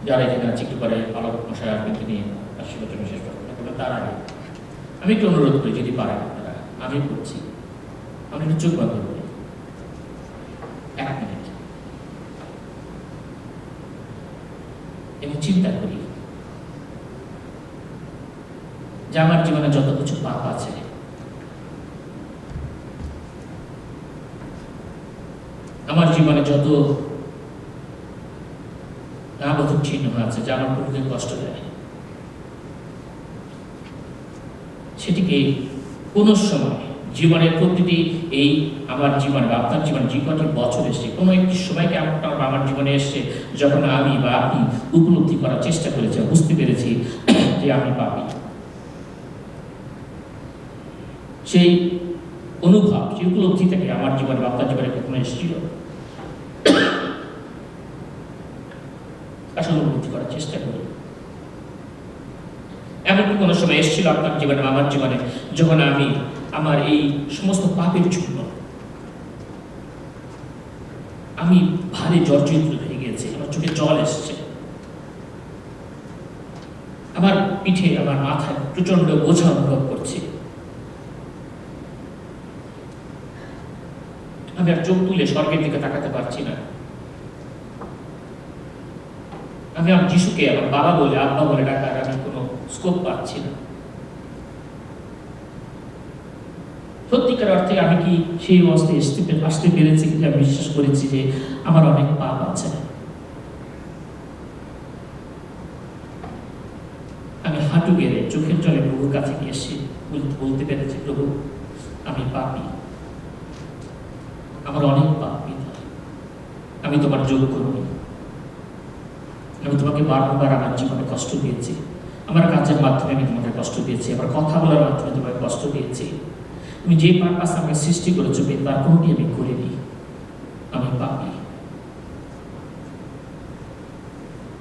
যারা এখানে আছে একটু পরে পালক মশাই আসবেন, তিনি আশীর্বাদ শেষ করবেন, তার আগে আমি একটু অনুরোধ করি, যদি পারেন আপনারা, আমি করছি, আমি একটু চোখ বন্ধ করি 1 মিনিট এবং চিন্তা করি যে আমার জীবনে যত কিছু পাপ আছে, আমার জীবনে যত নাবোধক চিহ্ন আছে যা আমার প্রভুকে কষ্ট দেয়, সেটিকে কোন সময় জীবনের প্রতিটি এই আমার জীবনে বা আপনার জীবনে যে কটি বছর এসছে, কোনো একটি সময়কে আমার জীবনে এসছে যখন আমি বা আপনি উপলব্ধি করার চেষ্টা করেছি, বুঝতে পেরেছি যে আমি পাপী। সেই অনুভব, সেই উপলব্ধি থেকে আমার জীবনে বা আপনার জীবনে কখনো এসেছিল? আসলে উপলব্ধি করার চেষ্টা করি। এমনকি কোনো সময় এসেছিল আপনার জীবনে, আমার জীবনে, যখন আমি আমার এই সমস্ত পাপের জন্য আমি ভারী জর্জরিত হয়ে গেছি, আমার চোখে জল এসছে, আমার পিঠে, আমার মাথায় প্রচন্ড বোঝা অনুভব করছি, আমি আর চোখ তুলে স্বর্গের দিকে তাকাতে পারছি না। আমি আমার যিশুকে আমার বাবা বলে, আব্বা বলে ডাকার আমি কোনো স্কোপ পাচ্ছি না। সত্যিকার অর্থে আমি কি সেই অবস্থায় আসতে পেরেছি, কিন্তু আমি বিশ্বাস করেছি যে আমার অনেক পাপ আছে। আমি হাঁটু গেড়ে চোখের জলে প্রভুর কাছে গিয়ে এসে বলতে পেরেছি, প্রভু আমি পাপী, আমার অনেক পাপ, আমি তোমার যোগ্য নই, আমি তোমাকে বারবার আমার জীবনে কষ্ট দিয়েছি, আমার কাজের মাধ্যমে আমি তোমাকে কষ্ট দিয়েছি, আমার কথা বলার মাধ্যমে তোমাকে কষ্ট দিয়েছি, তুমি যে পারপাস আমাকে সৃষ্টি করেছো তার কোনোটি আমি করিনি, আমি পাপী।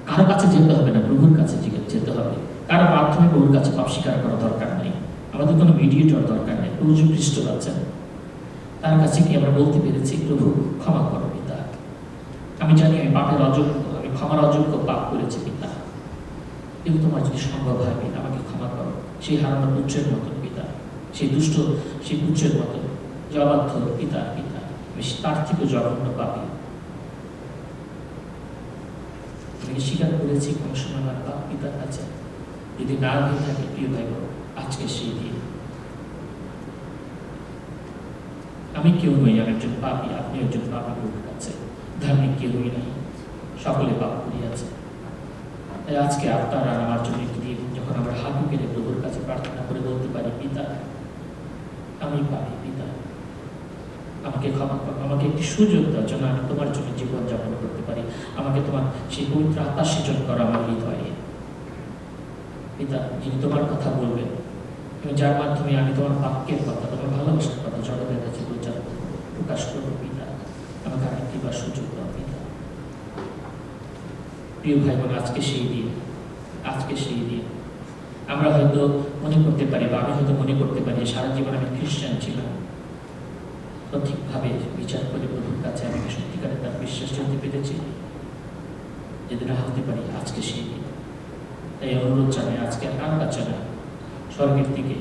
কারো কাছে যেতে হবে না, প্রভুর কাছে যেতে হবে। কারো মাধ্যমে প্রভুর কাছে পাপ স্বীকার করা দরকার নেই, আমাদের কোনো মিডিয়েটর দরকার নেই। প্রভু যীশু খ্রিস্ট আছেন, তার কাছে কি আমরা বলতে পেরেছি, প্রভু ক্ষমা করো পিতা, আমি জানি আমি পাপের অযোগ্য, আমি ক্ষমার অযোগ্য পাপ করেছি পিতা, কিন্তু তোমার যদি সম্ভব হয় পিতা আমাকে ক্ষমা করো। সেই হারানো পুত্রের মতো পিতা, সেই দুষ্ট সেই পুত্রের মতো যে অবাধ্য পিতা, পিতা আমি তার থেকে জঘন্য পাপি। আমি স্বীকার করেছি কোনো সময় আমার পাপ পিতার কাছে, যদি না হয়ে থাকে প্রিয় ভাই বোন, আজকে সেই দিন। আমি কেউ নই, আমি একজন পাপী, আপনি একজন পাপী প্রভুর কাছে, ধার্মিক কেউই নাই, সকলে পাপ করিয়াছে। তাই আজকে আপনার আর আমার জন্য একটি দিন, যখন আমরা হাঁটু কেটে প্রভুর কাছে প্রার্থনা করে বলতে পারি, পিতা আমি পাপী, পিতা আমাকে ক্ষমা করো, আমাকে একটি সুযোগ দাও যেন আমি তোমার জন্য জীবনযাপন করতে পারি, আমাকে তোমার সেই পবিত্র আত্মা সেচন করো আমার হৃদয়ে। পিতা, যিনি তোমার কথা বলবেন এবং যার মাধ্যমে আমি তোমার বাক্যের কথা, তোমার ভালোবাসার কথা জগতের কাছে প্রকাশ করবো পিতা, আমাকে আরেকটি বার সুযোগ দাও পিতা। প্রিয় ভাই বোন, আজকে সেই দিন, আজকে সেই দিন। আমরা হয়তো মনে করতে পারি, বা আমি হয়তো মনে করতে পারি যে সারা জীবন আমি খ্রিস্টান ছিলাম, সঠিকভাবে বিচার করে প্রভুর কাছে আমি সত্যিকারে তার বিশ্বাস হতে পেরেছি, যেদিন হতে পারি আজকে সেই দিন। তাই অনুরোধ জানাই, আজকে আর কাছে না, স্বর্গের দিকে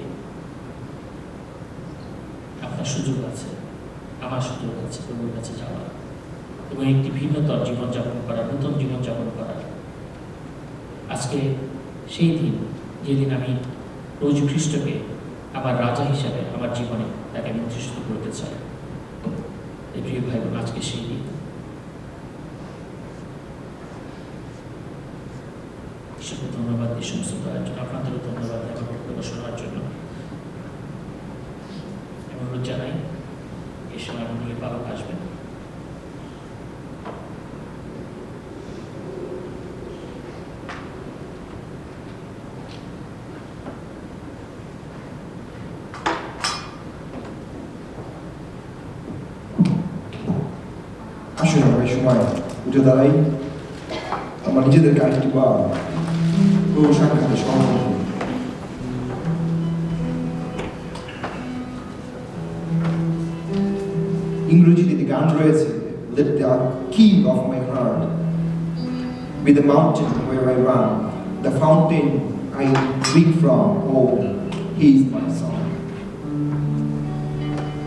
আপনার সুযোগ আছে, আমার সুযোগ আছে প্রভুর কাছে যাওয়ার এবং একটি ভিন্নতর জীবনযাপন করার, নতুন জীবনযাপন করার। আজকে সেই দিন যেদিন আমি প্রভু যীশু খ্রিস্টকে আমার রাজা হিসাবে আমার জীবনে তাকে আমি প্রতিষ্ঠিত করতে চাই। এই প্রিয় ভাই বোন, আজকে সেই দিন। ঈশ্বরকে ধন্যবাদ, এই সমস্ত করার জন্য আপনাদেরও ধন্যবাদ আমার বক্তব্য শোনার জন্য। অনুরোধ জানাই এই সময় মন্দিরের পালক আসবেন। আসলে আমরা এই সময় উঠে দাঁড়াই, আমার নিজেদেরকে আরেকটি বার প্রভু সাক্ষাতে সমর্পণ করি। ইংরেজিতে একটি গান রয়েছে, Let the king of my heart be the mountain where I run, the fountain I drink from, oh, he is my song.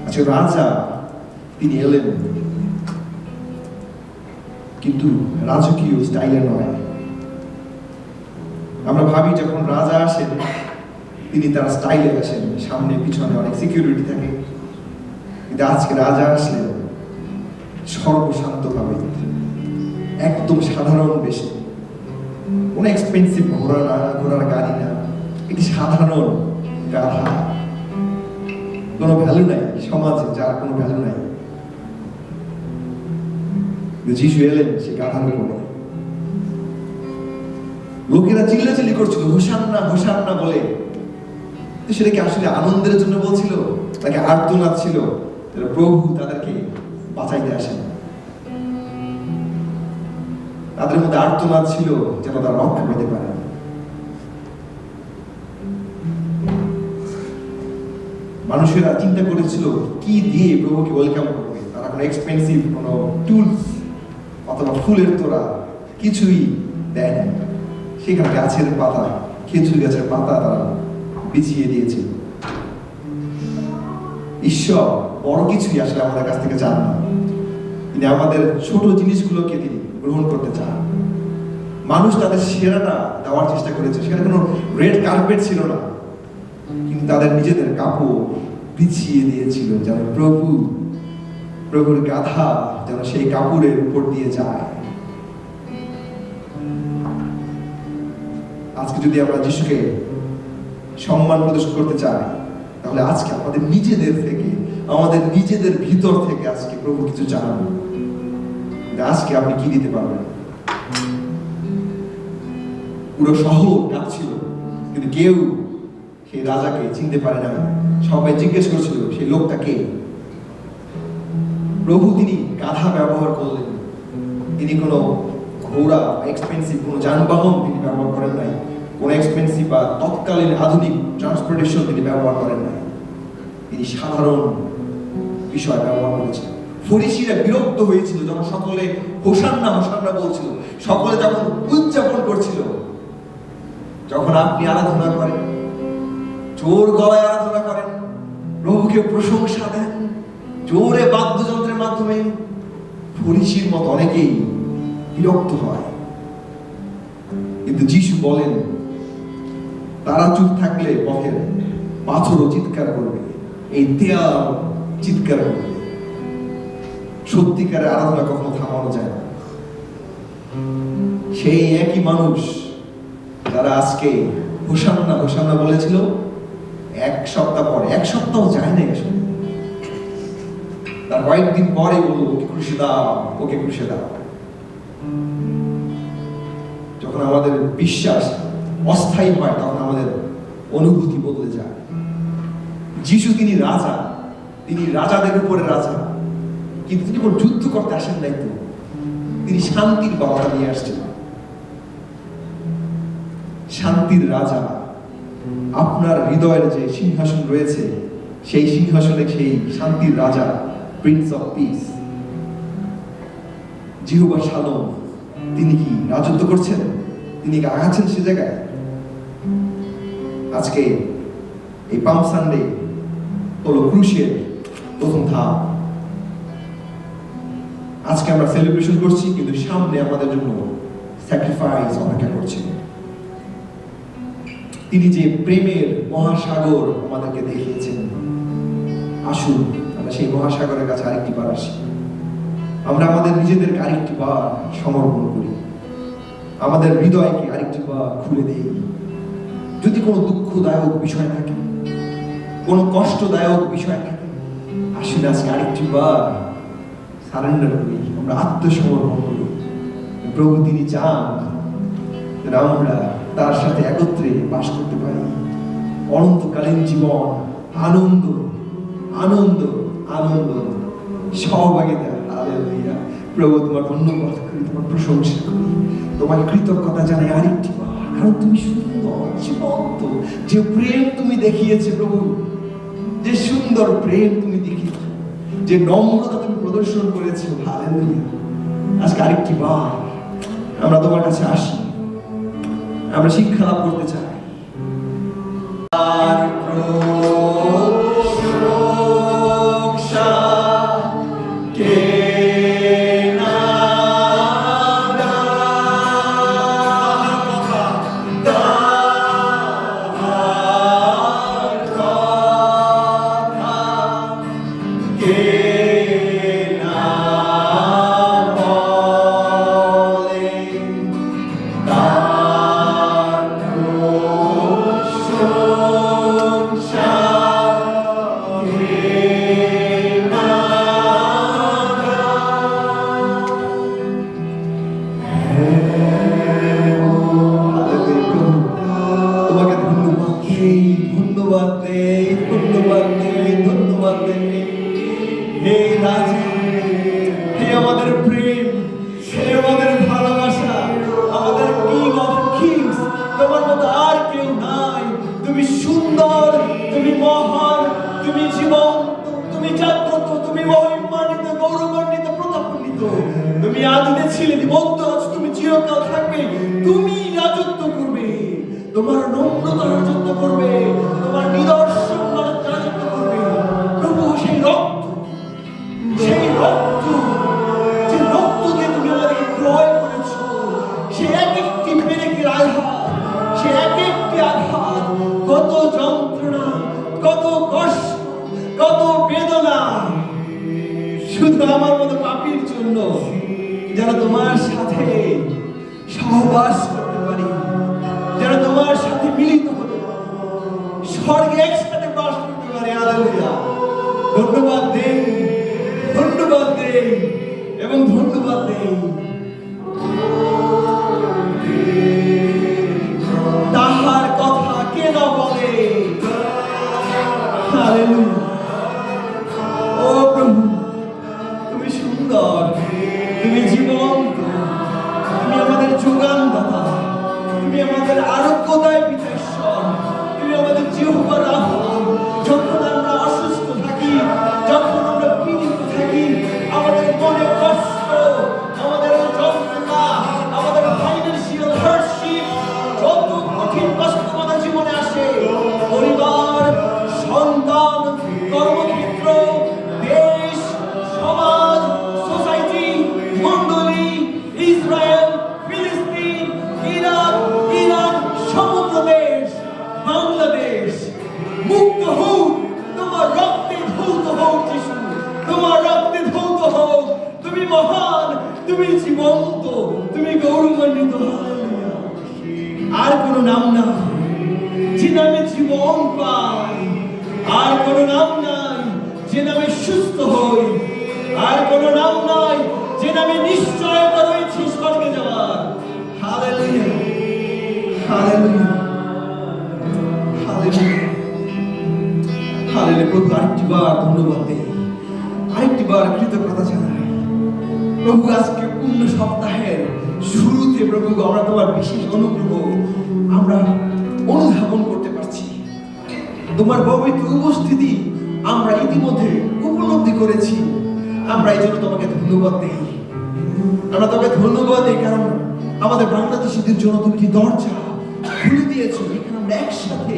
আচ্ছা, রাজা তিনি এলেন, কিন্তু রাজকীয় স্টাইলে নয়। আমরা ভাবি যখন রাজা আসেন তিনি তার স্টাইলে আসেন, সামনে পিছনে অনেক সিকিউরিটি থাকে, কিন্তু আজকে রাজা আসলেন সর্বশান্তভাবে, একদম সাধারণ বেশে, কোনো এক্সপেন্সিভ ঘোড়া না, ঘোড়ার গাড়ি না, একটি সাধারণ গাধা, কোনো ভ্যালু নাই সমাজে, যার কোনো ভ্যালু নাই। যিশু এলেন সে গাধার উপরে। লোকেরা চিল্লাচিল্লি করছিল হোসান্না হোসান্না বলে, তো সেটা কি আসলে আনন্দের জন্য বলছিল নাকি আর্তনাদ ছিল প্রভু তাদেরকে বাঁচাইতে আসেন? তাদের মধ্যে আর্তনাদ ছিল যেন তারা রক্ষা পেতে পারে। মানুষেরা চিন্তা করেছিল কি দিয়ে প্রভুকে ওয়েলকাম করবে। তারা কোনো এক্সপেন্সিভ কোনো টুলস অথবা ফুলের তোড়া কিছুই দেয়নি। সেখানে গাছের পাতা, খেজুর গাছের পাতা তারা বিছিয়ে দিয়েছিল। ঈশ্বর বড় কিছুই আসলে আমাদের কাছ থেকে চান না, তিনি আমাদের ছোট জিনিসগুলোকে তিনি গ্রহণ করতে চান। মানুষ তাদের সেরাটা দেওয়ার চেষ্টা করেছে, সেখানে কোনো রেড কার্পেট ছিল না, কিন্তু তাদের নিজেদের কাপড় বিছিয়ে দিয়েছিল যেন প্রভুর গাধা যেন সেই কাপড়ের উপর দিয়ে যায়। আজকে যদি আমরা যিশুকে সম্মান প্রদর্শন করতে চাই, তাহলে আজকে আমাদের নিজেদের থেকে, আমাদের নিজেদের ভিতর থেকে আজকে প্রভু কিছু চান। আজকে আপনি কি দিতে পারবেন? পুরো শহর কাঁপছিল, কিন্তু কেউ সেই রাজাকে চিনতে পারে না। সবাই জিজ্ঞেস করছিল সেই লোকটা কে। প্রভু তিনি গাধা ব্যবহার করলেন, তিনি কোনো ঘোড়া এক্সপেন্সিভ কোনো যানবাহন তিনি ব্যবহার করেন নাই, কোনো এক্সপেন্সিভ বা তৎকালীন আধুনিক ট্রান্সপোর্টেশন তিনি ব্যবহার করেন নাই। তিনি সাধারণ বিষয় ব্যবহার করেছেন। ফরিসিরা বিরক্ত হয়েছিল যখন সকলে হোসান্না হোসান্না বলছিল, সকলে যখন উদযাপন করছিল। যখন আপনি আরাধনা করেন, জোর গলায় আরাধনা করেন, প্রভুকে প্রশংসা দেন জোরে বাদ্যযন্ত্রের মাধ্যমে, ফরিসির মতো অনেকেই বিরক্ত হয়। কিন্তু যিশু বলেন, তারা চুপ থাকলে পথের পাথরও চিৎকার করবে, এই দেয়াল চিৎকার করবে। সত্যিকারের আরাধনা কখনো থামানো যায় না। সেই একই মানুষ যারা আজকে হোসান্না হোসান্না বলেছিল, এক সপ্তাহ পরে, এক সপ্তাহ যায় না আসলে, তার কয়েকদিন পরে বলবো ওকে খুশি দাও, ওকে খুশি দাও। যখন আমাদের বিশ্বাস অস্থায়ী হয় তখন আমাদের অনুভূতি বদলে যায়। যিশু তিনি রাজা, তিনি রাজাদের উপরে রাজা, কিন্তু তিনি কোনো যুদ্ধ করতে আসেন নাই তো, তিনি শান্তির বার্তা নিয়ে আসছেন। শান্তির রাজা। আপনার হৃদয়ের যে সিংহাসন রয়েছে, সেই সিংহাসনে সেই শান্তির রাজা, প্রিন্স অফ পিস, জিহোবা শালোম, তিনি কি রাজত্ব করছেন? তিনি কি আগাচ্ছেন সে জায়গায়? আজকে এই পাম সানডে হলো ক্রুশের প্রথম ধাপ। আজকে আমরা সেলিব্রেশন করছি, কিন্তু সামনে আমাদের জন্য স্যাক্রিফাইস অপেক্ষা করছে। তিনি যে প্রেমের মহাসাগর আমাদেরকে দেখিয়েছেন, আসুন আমরা সেই মহাসাগরের কাছে আরেকটি বার আসি। আমরা আমাদের নিজেদেরকে আরেকটি বার সমর্পণ করি, আমাদের হৃদয়কে আরেকটি বার খুলে দেই। যদি কোনো দুঃখদায়ক বিষয় থাকে, কোনো কষ্টদায়ক বিষয় থাকে, আসুন আজকে আরেকটি বার সারেন্ডার করি, আমরা আত্মসমর্পণ করি। প্রভু তিনি চান আমরা তার সাথে একত্রে বাস করতে পারি, অনন্তকালীন জীবন, আনন্দ আনন্দ আনন্দ, সহভাগিতা। হালেলুয়া। প্রভু তোমার ধন্যবাদ করি, তোমার প্রশংসা করি, তোমার কৃতজ্ঞতা জানাই আরেকটি বার, কারণ তুমি সুন্দর, জীবন্ত। যে প্রেম তুমি দেখিয়েছে প্রভু, যে সুন্দর প্রেম তুমি দেখিয়েছ, যে নম্রতা তুমি প্রদর্শন করেছো, হালেলুয়া। আজকে আরেকটি বার আমরা তোমার কাছে আসি, আমরা শিক্ষা লাভ করতে চাই। আর প্রশংসা কে না তাহার কথা কে না বলে, তার প্রশংসা কে না তোমাকে ধন্যবাদ দেই, ধন্যবাদ দেই, ধন্যবাদ দেই, ধন্যবাদ দেই। হে রাজা, হে আমাদের প্রেম, হে আমাদের ভালোবাসা, আমাদের কিং অফ কিংস, তোমার মতো আর কেউ নাই। তুমি সুন্দর, তুমি মহান, তুমি জীবন্ত, তুমি জাগ্রত, তুমি মহিমান্বিত, গৌরবান্বিত, প্রতাপান্বিত। তুমি আদিতে ছিলে, জীবন্ত আছো, তুমি চিরকাল থাকবে। তুমি রাজত্ব করবে, তোমার নম্রতা রাজত্ব করবে, তোমার নিদর্শন রাজত্ব করবে। প্রভু সেই রক্ত, সেই রক্ত, যে রক্ত দিয়ে তুমি আমাদেরকে ক্রয় করেছো, সে এক একটি পেরেকের আঘাত, সে এক একটি আঘাত, কত যন্ত্রণা, কত কষ্ট, কত বেদনা, শুধু আমার মতো পাপীর জন্য, যেন তোমার সাথে সহবাস করতে পারি, যেন তোমার সাথে মিলিত হতে পারি, স্বর্গে একসাথে বাস করতে পারি। হালেলুয়া। ধন্যবাদ দেই, ধন্যবাদ দেই এবং ধন্যবাদ দেই। তাহার কথা কে না বলে। হালেলুয়া। ও প্রভু, তুমি সুন্দর, তুমি জীবন্ত, তুমি আমার জীবন্ত, তুমি গৌরবান্বিত। হালেলুয়া। আর কোনো নাম নাই যে নামে জীবন পাই, আর কোনো নাম নাই যে নামে সুস্থ হই, আর কোনো নাম নাই যে নামে নিশ্চয়তা রয়েছে স্বর্গে যাওয়ার। Hallelujah, hallelujah, hallelujah, hallelujah. প্রভু আরেকটি বার ধন্যবাদ দেই, আরেকটি বার কৃতজ্ঞতা জানাই। প্রভু আজকে পূর্ণ সপ্তাহের শুরুতে প্রভু আমরা তোমার বিশেষ অনুগ্রহ আমরা অনুধাবন করতে পারছি। তোমার পবিত্র উপস্থিতি আমরা ইতিমধ্যে উপলব্ধি করেছি। আমরা এই জন্য তোমাকে ধন্যবাদ দেই। আমরা তোমাকে ধন্যবাদ দিই কারণ আমাদের বাংলাদেশিদের জন্য তুমি যে দরজা খুলে দিয়েছো, এখানে আমরা একসাথে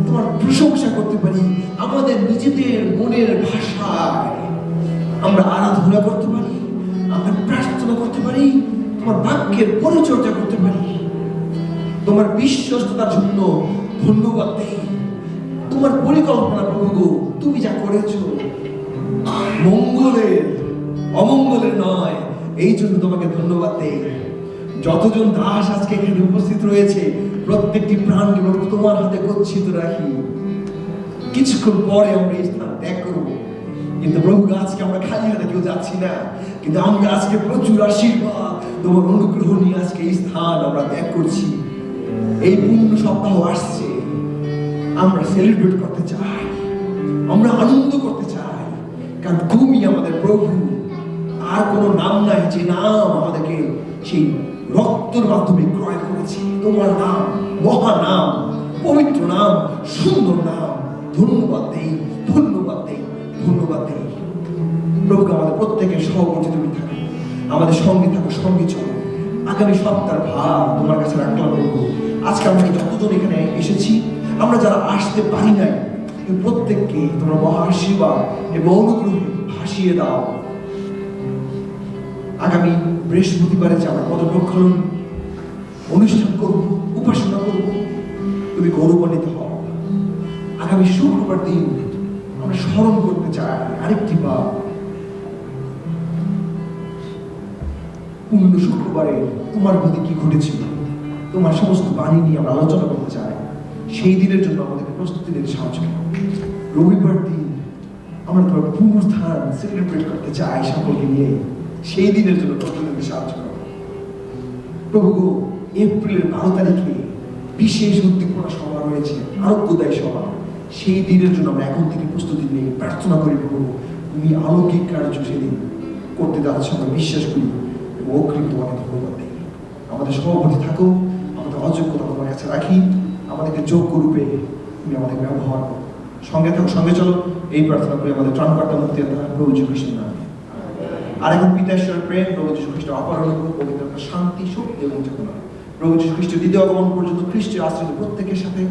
তোমার প্রশংসা করতে পারি। আমাদের নিজেদের মনের ভাষায় আমরা আরাধনা করতে পারি, আমরা প্রার্থনা করতে পারি, তোমার বাক্যের পরিচর্যা করতে পারি। তোমার বিশ্বস্ততার জন্য ধন্যবাদ দেই। তোমার পরিকল্পনা প্রভু গো, তুমি যা করেছো মঙ্গলের অমঙ্গলের নয়, এই জন্য তোমাকে ধন্যবাদ দেই। যতজন দাস আজকে এখানে উপস্থিত রয়েছে প্রত্যেকটি প্রাণকে প্রভু তোমার হাতে গচ্ছিত রাখি। কিছুক্ষণ পরে আমরা এই স্থান ত্যাগ করবো, কিন্তু প্রভু আজকে আমরা খালি হাতে কেউ যাচ্ছি না, কিন্তু আমরা আজকে প্রচুর আশীর্বাদ তোমার অনুগ্রহ নিয়ে আজকে এই স্থান আমরা ত্যাগ করছি। এই পূর্ণ সপ্তাহ আসছে, আমরা সেলিব্রেট করতে চাই, আমরা আনন্দ করতে চাই, কারণ তুমি আমাদের প্রভু। আর কোনো নাম নাই যে নাম আমাদেরকে সেই রক্তের মাধ্যমে ক্রয় করেছে। তোমার নাম মহা নাম, পবিত্র নাম, সুন্দর নাম। ধন্যবাদ দেই, ধন্যবাদ দেই, ধন্যবাদ দেই। প্রভুকে আমাদের প্রত্যেকের সহবর্তী তুমি থাকো, আমাদের সঙ্গে থাকো, সঙ্গে চলো। আগামী সপ্তাহের ভার তোমার কাছে রাখলাম প্রভু। আজকে আমরা যতজন এখানে এসেছি, আমরা যারা আসতে পারি নাই, প্রত্যেককে তোমরা মহা আশীর্বাদ এবং অনুগ্রহে ভাসিয়ে দাও। আগামী বৃহস্পতিবারে যে আমরা পদপ্রক্ষালন অনুষ্ঠান করব, উপাসনা করব, তুমি গৌরবান্বিত হও। আগামী শুক্রবার দিন আমরা স্মরণ করতে চাই আরেকটি বার পূর্ণ শুক্রবারে তোমার প্রতি কি ঘটেছিল, তোমার সমস্ত বাণী নিয়ে আমরা আলোচনা করতে চাই। সেই দিনের জন্য আমাদেরকে প্রস্তুতি নিতে সাহায্য করো। রবিবার দিন আমরা তোমার পুনরুত্থান সেলিব্রেট করতে চাই সকলকে নিয়ে, সেই দিনের জন্য প্রস্তুতি নিতে সাহায্য করো প্রভু। এপ্রিলের 12 তারিখে বিশেষ উদ্দীপনা সভা রয়েছে, আরোগ্যদায়ী সভা। সেই দিনের জন্য আমরা এখন থেকে প্রস্তুতি নিয়ে প্রার্থনা করি প্রভু, তুমি অলৌকিক কার্য সেদিন করতে যাচ্ছ আমরা বিশ্বাস করি। অগ্রিম তোমাকে ধন্যবাদ দিই। আমাদের সভাপতি থাকো, আমাদের অযোগ্যতা তোমার কাছে রাখি, আমাদেরকে যোগ্য রূপে তুমি আমাদের ব্যবহার করো। সঙ্গে থাকো, সঙ্গে চলো। এই প্রার্থনা করি আমাদের ত্রাণকর্তা মুক্তিদাতা প্রভু যীশু খ্রিস্টের নামে। আর এখন পিতা ঈশ্বরের প্রেম, প্রভু যীশু খ্রিস্টের অপার অনুগ্রহ, পবিত্রতা, শান্তি, শক্তি এবং চেতনা প্রভু যীশু খ্রিস্টের দ্বিতীয় আগমন পর্যন্ত খ্রিস্টের আশ্রিত প্রত্যেকের সাথে,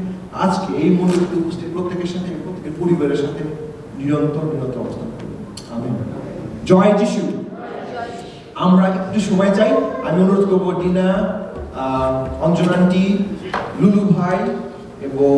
আজকে এই মন্দিরে উপস্থিত প্রত্যেকের সাথে, প্রত্যেকের পরিবারের সাথে নিরন্তর নিরন্তর অবস্থান করবে। আমিন। জয় যিশু। আমরা একটু সময় চাই। আমি অনুরোধ করবো ডিনা, অঞ্জন আন্টি, লুলু ভাই এবং